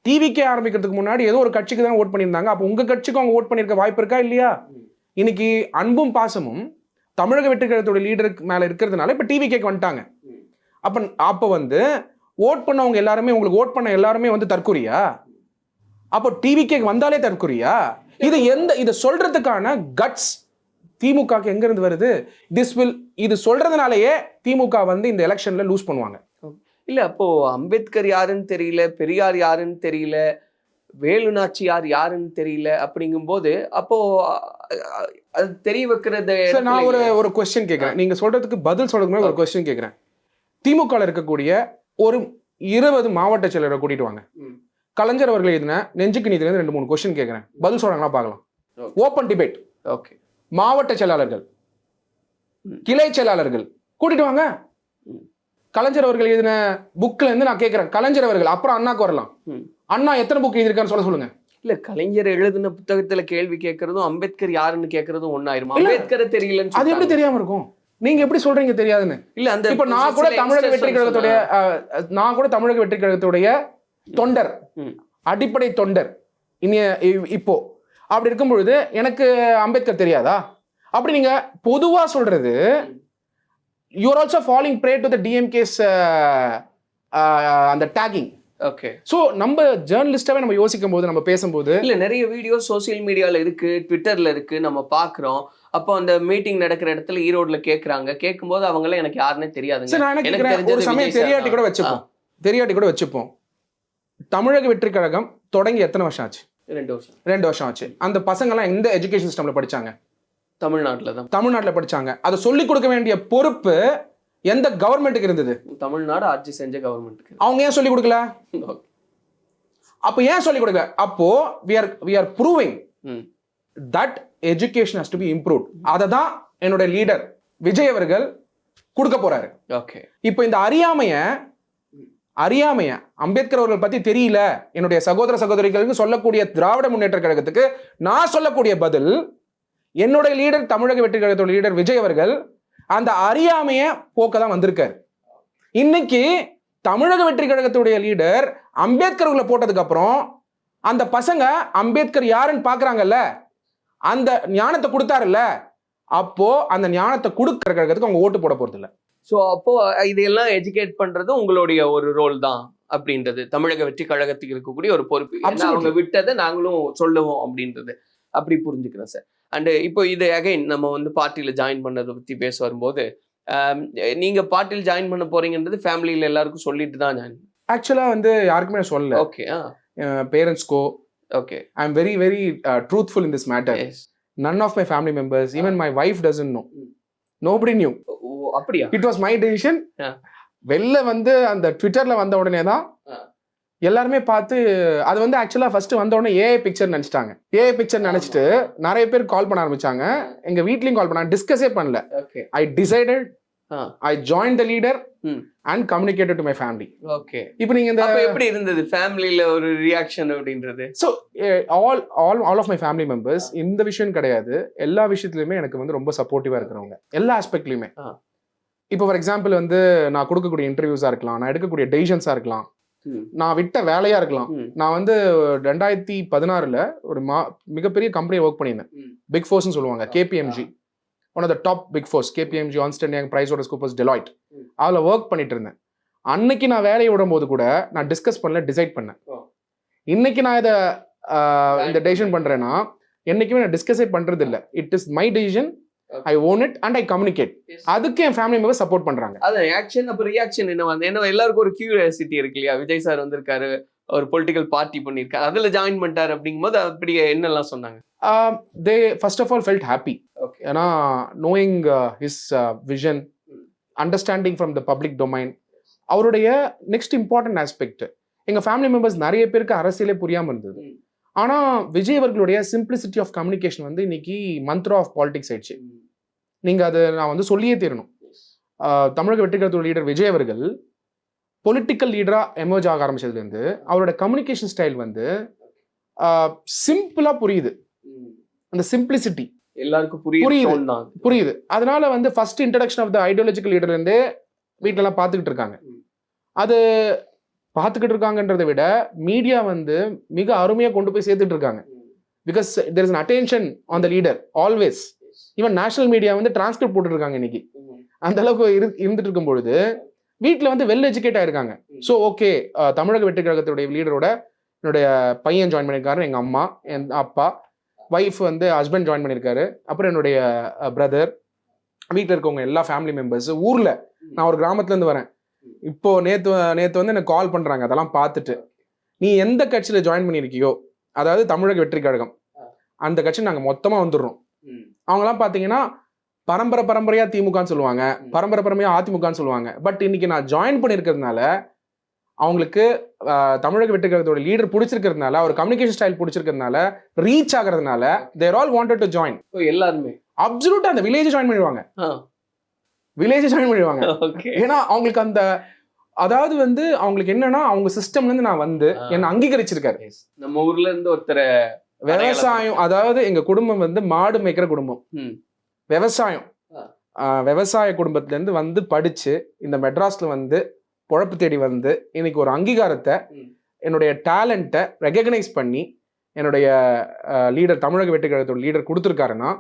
டிவிக்கே ஆரம்பிக்கிறதுக்கு முன்னாடி ஏதோ ஒரு கட்சிக்கு தான் ஓட் பண்ணியிருந்தாங்க. அப்போ உங்க கட்சிக்கு அவங்க ஓட் பண்ணியிருக்க வாய்ப்பு இருக்கா இல்லையா? இன்னைக்கு அன்பும் பாசமும் தமிழக வெற்றி கழகத்தோட லீடருக்கு மேல இருக்கிறதுனால இப்ப டிவிக்கேக்கு வந்துட்டாங்க. அப்ப வந்து ஓட் பண்ணவங்க எல்லாருமே, உங்களுக்கு ஓட் பண்ண எல்லாருமே வந்து தற்கொலையா? அப்போ டிவிக்கேக்கு வந்தாலே தற்கொலையா? இது சொல்றதுக்கான கட்ஸ் திமுக எங்க இருந்து வருது? இது சொல்றதுனாலயே திமுக வந்து இந்த எலெக்ஷன்ல லூஸ் பண்ணுவாங்க. இல்ல, அப்போ அம்பேத்கர் யாருன்னு தெரியல, பெரியார் யாருன்னு தெரியல, வேலு நாச்சியார் யாருன்னு தெரியல அப்படிங்கும்போது அப்போ அது தெரிய வைக்கிறது. நான் ஒரு கொஸ்டின் கேட்கிறேன், நீங்க சொல்றதுக்கு பதில் சொல்றதுக்கு ஒரு கொஸ்டின் கேட்கிறேன். திமுக இருக்கக்கூடிய ஒரு 20 மாவட்ட செயலரை கூட்டிட்டு வாங்க. கலைஞர் அவர்கள் எழுதின நெஞ்சுக்கு நீதில 2-3 கொஸ்டின் கேட்கிறேன், பதில் சொல்றாங்களா பார்க்கலாம். Open debate. ஓகே, மாவட்ட செயலாளர்கள், கிளை செயலாளர்கள் கூட்டிட்டு வாங்க. கலைஞர் அவர்கள் எழுதின புக்ல இருந்து நான் கேட்கிறேன், கலைஞர் அவர்கள் அப்புறம் அண்ணாக்கு வரலாம். அண்ணா எத்தனை புக் எழுதியிருக்கான்னு சொல்லுங்க. இல்ல, கலைஞர் எழுதின புத்தகத்துல கேள்வி கேட்கறதும் அம்பேத்கர் யாருன்னு கேட்கறதும் ஒன்னாயிருமா? அம்பேத்கரை தெரியலன்னு அது எப்படி தெரியாம இருக்கும்? நீங்க எப்படி சொல்றீங்க தெரியாதுன்னு? இல்ல, அந்த இப்ப நான் கூட தமிழக வெற்றி கழகத்துடைய தொண்டர், அடிப்படை தொண்டர். இப்போ அப்படி இருக்கும் பொழுது எனக்கு அம்பேத்கர் தெரியாதா? அப்படி நீங்க பொதுவா சொல்றது, you are also falling prey to the DMK's அந்த tagging. ஓகே, சோ நம்ம ஜர்னலிஸ்டாவே நம்ம யோசிக்கும் போது, நம்ம பேசும்போது, இல்ல நிறைய வீடியோ சோசியல் மீடியால இருக்கு, ட்விட்டர்ல இருக்கு, நம்ம பாக்குறோம். அப்போ அந்த மீட்டிங் நடக்கிற இடத்துல ஈரோட்ல கேட்கும்போது அவங்க எல்லாம் எனக்கு யாருன்னே தெரியாதுங்க. ஒரு சமயம் தெரியாட்டி கூட வச்சுப்போம். தமிழக வெற்றி கழகம் தொடங்கி எத்தனை வருஷம் ஆச்சு? 2 வருஷம் ஆச்சு. அந்த பசங்க எல்லாம் எந்த எஜுகேஷன் சிஸ்டம்ல படிச்சாங்க? தமிழ்நாட்டுல படிச்சாங்க. அதை சொல்லிக் கொடுக்க வேண்டிய பொறுப்பு எந்த கவர்மெண்ட்டுக்கு இருந்தது? தமிழ்நாடு ஆட்சி செஞ்ச கவர்மெண்ட்டுக்கு. அவங்க ஏன் சொல்லி கொடுக்கல? அப்போ ஏன் சொல்லி கொடுக்கல? அப்போ we are proving that education has to be improved. அதை தான் என்னோட லீடர் விஜய் அவர்கள் கொடுக்க போறாரு. ஓகே. இப்போ இந்த அறியாமைய அம்பேத்கர் அவர்கள் பத்தி தெரியல என்னுடைய சகோதர சகோதரிகளுக்கு சொல்லக்கூடிய திராவிட முன்னேற்ற கழகத்துக்கு நான் சொல்லக்கூடிய பதில், என்னுடைய லீடர் தமிழக வெற்றி கழகத்தோட லீடர் விஜய் அவர்கள் அந்த அறியாமைய போக்க தான் வந்திருக்காரு. இன்னைக்கு தமிழக வெற்றி கழகத்துடைய லீடர் அம்பேத்கர் உள்ள போட்டதுக்கு அப்புறம் அந்த பசங்க அம்பேத்கர் யாருன்னு பாக்குறாங்கல்ல, அந்த ஞானத்தை கொடுத்தாருல்ல, அப்போ அந்த ஞானத்தை கொடுக்கிற கழகத்துக்கு அவங்க ஓட்டு போட போறது இல்லை. ஸோ அப்போ இதையெல்லாம் எஜுகேட் பண்றது உங்களுடைய ஒரு ரோல் தான் அப்படின்றது தமிழக வெற்றி கழகத்துக்கு இருக்கக்கூடிய ஒரு பொறுப்பு. அவங்க விட்டதை நாங்களும் சொல்லுவோம் அப்படின்றது அப்படி புரிஞ்சுக்கிறேன் சார். அண்டு இப்போ இது அகைன் நம்ம வந்து பார்ட்டியில் ஜாயின் பண்ணதை பற்றி பேச வரும்போது, நீங்க பார்ட்டியில் ஜாயின் பண்ண போறீங்கன்றது ஃபேமிலியில் எல்லாருக்கும் சொல்லிட்டு தான் ஜாயின்? ஆக்சுவலாக வந்து யாருக்குமே சொல்லல. ஓகே. பேரண்ட்ஸ்கோ. Okay. I am very very truthful in this matter. None of my family members, even my wife doesn't know. Nobody knew. அப்படியா? It was my decision. வெளில வந்து அந்த ட்விட்டர்ல வந்த உடனே தான் எல்லாருமே பார்த்து, அது வந்து ஆக்சுவலா ஃபர்ஸ்ட் வந்த உடனே ஏஐ பிக்சர் நினைச்சிட்டாங்க. ஏஐ பிக்சர் நினைச்சிட்டு நிறைய பேர் கால் பண்ண ஆரம்பிச்சாங்க. எங்க வீட்லயும் கால் பண்ணாங்க. டிஸ்கஸே பண்ணல. I decided, I joined the leader and communicated to my family. Okay. இப்போ நீங்க இந்த எப்படி இருந்தது ஃபேமிலில ஒரு ரியாக்ஷன் அப்படின்றது? So all of my family members இந்த விஷயம் கிடையாது, எல்லா விஷயத்துலயுமே எனக்கு வந்து ரொம்ப சப்போர்ட்டிவா இருக்கிறவங்க, எல்லா ஆஸ்பெக்ட்லயுமே. இப்போ ஃபார் எக்ஸாம்பிள் வந்து நான் கொடுக்கக்கூடிய இன்டர்வியூஸா இருக்கலாம், நான் எடுக்கக்கூடிய டெசிஷன்ஸா இருக்கலாம், நான் விட்ட வேலையா இருக்கலாம். நான் வந்து 2016 ஒரு மிகப்பெரிய கம்பெனி ஒர்க் பண்ணியிருந்தேன். பிக் ஃபோர்ஸ்னு சொல்லுவாங்க, KPMG, one of the top big fours, KPMG, Ernst & Young, PricewaterhouseCoopers, Deloitte. அதில் ஒர்க் பண்ணிட்டு இருந்தேன். அன்னைக்கு நான் வேலையை விடும் போது கூட நான் டிஸ்கஸ் பண்ணல, டிசைட் பண்ணேன். இன்னைக்கு நான் இதை இந்த டெசிஷன் பண்றேன்னா என்னைக்குமே நான் டிஸ்கஸே பண்றது இல்லை. It is my decision, I own it and I communicate. அதுக்கு என் ஃபேமிலி மெம்பர் சப்போர்ட் பண்றாங்க. அது ஆக்ஷன். அப்ப ரியாக்ஷன் என்ன வந்து? ஏன்னா எல்லாருக்கும் ஒரு கியூரியாசிட்டி இருக்கு இல்லையா? விஜய் சார் வந்திருக்காரு, ஒரு பொலிட்டிக்கல் பார்ட்டி பண்ணிருக்காரு, அதுல ஜாயின் பண்ணிட்டாரு அப்படிங்கும்போது அப்படி என்னெல்லாம் சொன்னாங்க? They first of all felt happy. Okay. ஏன்னா knowing his vision, understanding from the public domain. அவருடைய நெக்ஸ்ட் இம்பார்ட்டன்ட் ஆஸ்பெக்ட், எங்க ஃபேமிலி மெம்பர்ஸ் நிறைய பேருக்கு அரசியலே புரியாம இருந்தது. ஆனா விஜய் அவர்களுடைய சிம்பிளிசிட்டி ஆஃப் கம்யூனிகேஷன் வந்து இன்னைக்கு மந்த்ரா ஆஃப் பாலிடிக்ஸ் ஆயிடுச்சு. நீங்க அதை நான் வந்து சொல்லியே தீரணும். தமிழக வெற்றி கழகத்தோட லீடர் விஜய் அவர்கள் பொலிட்டிக்கல் லீடரா எமர்ஜ் ஆக ஆரம்பிச்சதுல இருந்து அவரோட கம்யூனிகேஷன் ஸ்டைல் வந்து சிம்பிளா புரியுது. அந்த சிம்பிளிசிட்டி எல்லாருக்கும் புரியுது. அதனால வந்து first introduction of the ideological லீடர்ல இருந்தே வீட்டுல எல்லாம் பார்த்துக்கிட்டு இருக்காங்க. அது பார்த்துக்கிட்டு இருக்காங்கன்றதை விட மீடியா வந்து மிக அருமையா கொண்டு போய் சேர்த்துட்டு இருக்காங்க. Because there is an attention on the leader always. Even national media வந்து டிரான்ஸ்கிரிப்ட் போட்டு இருக்காங்க இன்னைக்கு. அந்த அளவுக்கு இருந்துட்டு இருக்கும் பொழுது வீட்டில் வந்து வெல் எஜுகேட் ஆயிருக்காங்க. ஸோ ஓகே, தமிழக வெற்றி கழகத்துடைய லீடரோட என்னுடைய பையன் ஜாயின் பண்ணியிருக்காரு, எங்க அம்மா, என் அப்பா, ஒய்ஃப் வந்து ஹஸ்பண்ட் ஜாயின் பண்ணியிருக்காரு, அப்புறம் என்னுடைய பிரதர், வீட்டில் இருக்கவங்க எல்லா ஃபேமிலி மெம்பர்ஸ். ஊர்ல நான் ஒரு கிராமத்துல இருந்து வரேன். இப்போ நேத்து வந்து எனக்கு கால் பண்றாங்க. அதெல்லாம் பார்த்துட்டு, நீ எந்த கட்சியில ஜாயின் பண்ணியிருக்கியோ, அதாவது தமிழக வெற்றி கழகம், அந்த கட்சி நாங்க மொத்தமா வந்துடுறோம். அவங்கலாம் பாத்தீங்கன்னா பரம்பரையா திமுகன்னு சொல்லுவாங்க, பரம்பரையா அதிமுகன்னு சொல்லுவாங்க. பட் இன்னைக்கு நான் ஜாயின் பண்ணிருக்கிறதுனால அவங்களுக்கு தமிழக வெற்றி கழகத்தோட லீடர் பிடிச்சிருக்கிறதுனால, அவர் கம்யூனிகேஷன் ஸ்டைல் பிடிச்சிருக்கிறதுனால, ரீச் ஆகிறதுனால தேர் ஆல் வாண்டட் டு ஜாயின். எல்லாருமே அப்சல்யூட்டா அந்த வில்லேஜ் ஜாயின் பண்ணிடுவாங்க. ஏன்னா அவங்களுக்கு அந்த, அதாவது வந்து அவங்களுக்கு என்னன்னா அவங்க சிஸ்டம்ல இருந்து நான் வந்து என்ன அங்கீகரிச்சிருக்காரு. நம்ம ஊர்ல இருந்து ஒருத்தர் விவசாயம், அதாவது எங்க குடும்பம் வந்து மாடு மேய்க்கிற குடும்பம், விவசாய குடும்பத்துல இருந்து வந்து படிச்சு இந்த மெட்ராஸ்ல வந்து பொழப்பு தேடி வந்து இன்னைக்கு ஒரு அங்கீகாரத்தை, என்னுடைய டேலண்ட்டை ரெகக்னைஸ் பண்ணி என்னுடைய லீடர் தமிழக வெற்றி கழகத்தோட லீடர் கொடுத்துருக்காருன்னா,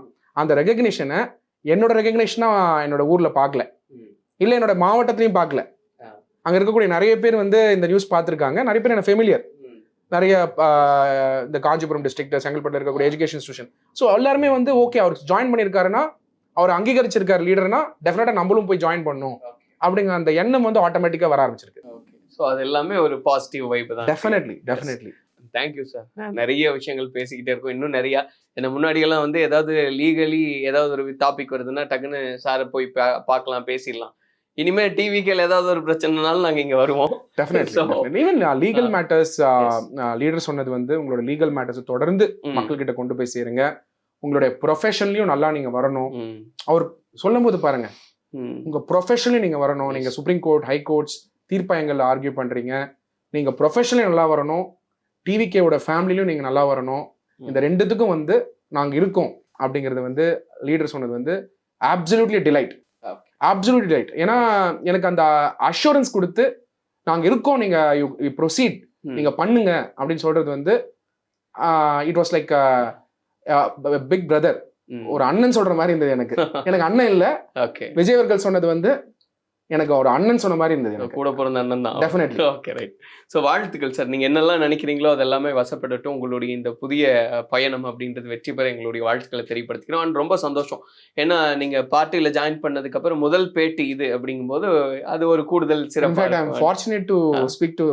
அந்த ரெகக்னிஷனை என்னோட ரெகக்னேஷனா என்னோட ஊர்ல பார்க்கல, இல்லை என்னோட மாவட்டத்திலையும் பார்க்கல. அங்க இருக்கக்கூடிய நிறைய பேர் வந்து இந்த நியூஸ் பார்த்துருக்காங்க. நிறைய பேர் எனக்கு ஃபெமிலியர், நிறைய இந்த காஞ்சிபுரம் டிஸ்ட்ரிக்ட், செங்கல்பட்டு இருக்கக்கூடிய எஜுகேஷன் இன்ஸ்டியூஷன். ஸோ எல்லாருமே வந்து ஓகே, அவர் ஜாயின் பண்ணியிருக்காருன்னா, அவர் அங்கீகரிச்சிருக்காரு லீடர்னா, டெஃபினட்டா நம்மளும் போய் ஜாயின் பண்ணணும் அப்படிங்கிற அந்த எண்ணம் வந்து ஆட்டோமேட்டிக்கா வர ஆரம்பிச்சிருக்கு. ஸோ அது எல்லாமே ஒரு பாசிட்டிவ் வைப் தான். டெஃபினெட்லி. Thank you sir. நிறைய விஷயங்கள் பேசிக்கிட்டே இருக்கும், இன்னும் நிறைய. ஏன்னா முன்னாடியெல்லாம் வந்து ஏதாவது லீகலி ஏதாவது ஒரு டாபிக் வருதுன்னா டக்குன்னு சாரை போய் பார்க்கலாம், பேசிடலாம். இனிமே டிவிக்கேல ஏதாவது ஒரு பிரச்சனைனாலும் நாங்க இங்க வருவோம். Definitely even legal matters leader சொன்னது வந்து உங்களோட லீகல் மேட்டர்ஸ் தொடர்ந்து மக்கள்கிட்ட கொண்டு போய் சேருங்க. உங்களுடைய ப்ரொஃபஷன்லயும் நல்லா நீங்க வரணும். அவர் சொல்லும் போது பாருங்க, உங்க ப்ரொஃபஷன்லயும் நீங்க வரணும். நீங்க சுப்ரீம் கோர்ட், ஹை கோர்ட்ஸ் தீர்ப்பாயங்கள்ல ஆர்கியூ பண்றீங்க. நீங்க ப்ரொஃபஷன்லயும் நல்லா வரணும். டிவிகேவோட ஃபேமிலியும் நீங்க நல்லா வரணும். இந்த ரெண்டுத்துக்கும் வந்து நாங்க இருக்கோம் அப்படிங்கிறது வந்து லீடர் சொன்னது வந்து அப்சல்யூட்லி டிலைட். Absolutely delight. ஏன்னா எனக்கு அந்த அஷூரன்ஸ் கொடுத்து நாங்க இருக்கோம், நீங்க ப்ரொசீட், நீங்க பண்ணுங்க அப்படின்னு சொல்றது வந்து it was like big brother, ஒரு அண்ணன் சொல்ற மாதிரி இருந்தது எனக்கு. எனக்கு அண்ணன் இல்ல, விஜய் அவர்கள் சொன்னது வந்து எனக்கு ஒரு அண்ணன் சொன்ன மாதிரி இருந்தது. கூட பிறந்த அண்ணன் தான். டெஃபினெட்லி. Okay, right. ஸோ வாழ்த்துக்கள் சார். நீங்கள் என்னெல்லாம் நினைக்கிறீங்களோ அதெல்லாமே வசப்படட்டும். உங்களுடைய இந்த புதிய பயணம் அப்படின்றது வெற்றி பெற எங்களுடைய வாழ்த்துக்களை தெரியப்படுத்திக்கிறோம். அண்ட் ரொம்ப சந்தோஷம். ஏன்னா நீங்கள் பார்ட்டியில் ஜாயின் பண்ணதுக்கப்புறம் முதல் பேட்டி இது அப்படிங்கும்போது அது ஒரு கூடுதல் சிறப்பு. I am fortunate to speak to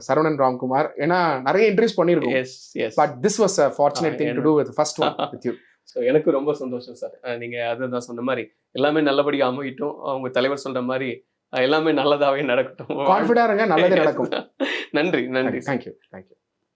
Saravanan Ramkumar. ஏன்னா நிறைய இன்டர்வியூஸ் பண்ணியிருக்கோம். Yes yes. But this was a fortunate thing to do with first one with you. So எனக்கு ரொம்ப சந்தோஷம் சார். நீங்கள் அதுதான் சொன்ன மாதிரி எல்லாமே நல்லபடியாக அமையட்டும். அவங்க தலைவர் சொல்கிற மாதிரி எல்லாமே நல்லதாகவே நடக்கட்டும். கான்ஃபிடென்ட்டா இருங்க, நல்லதே நடக்கும். நன்றி நன்றி. தேங்க்யூ.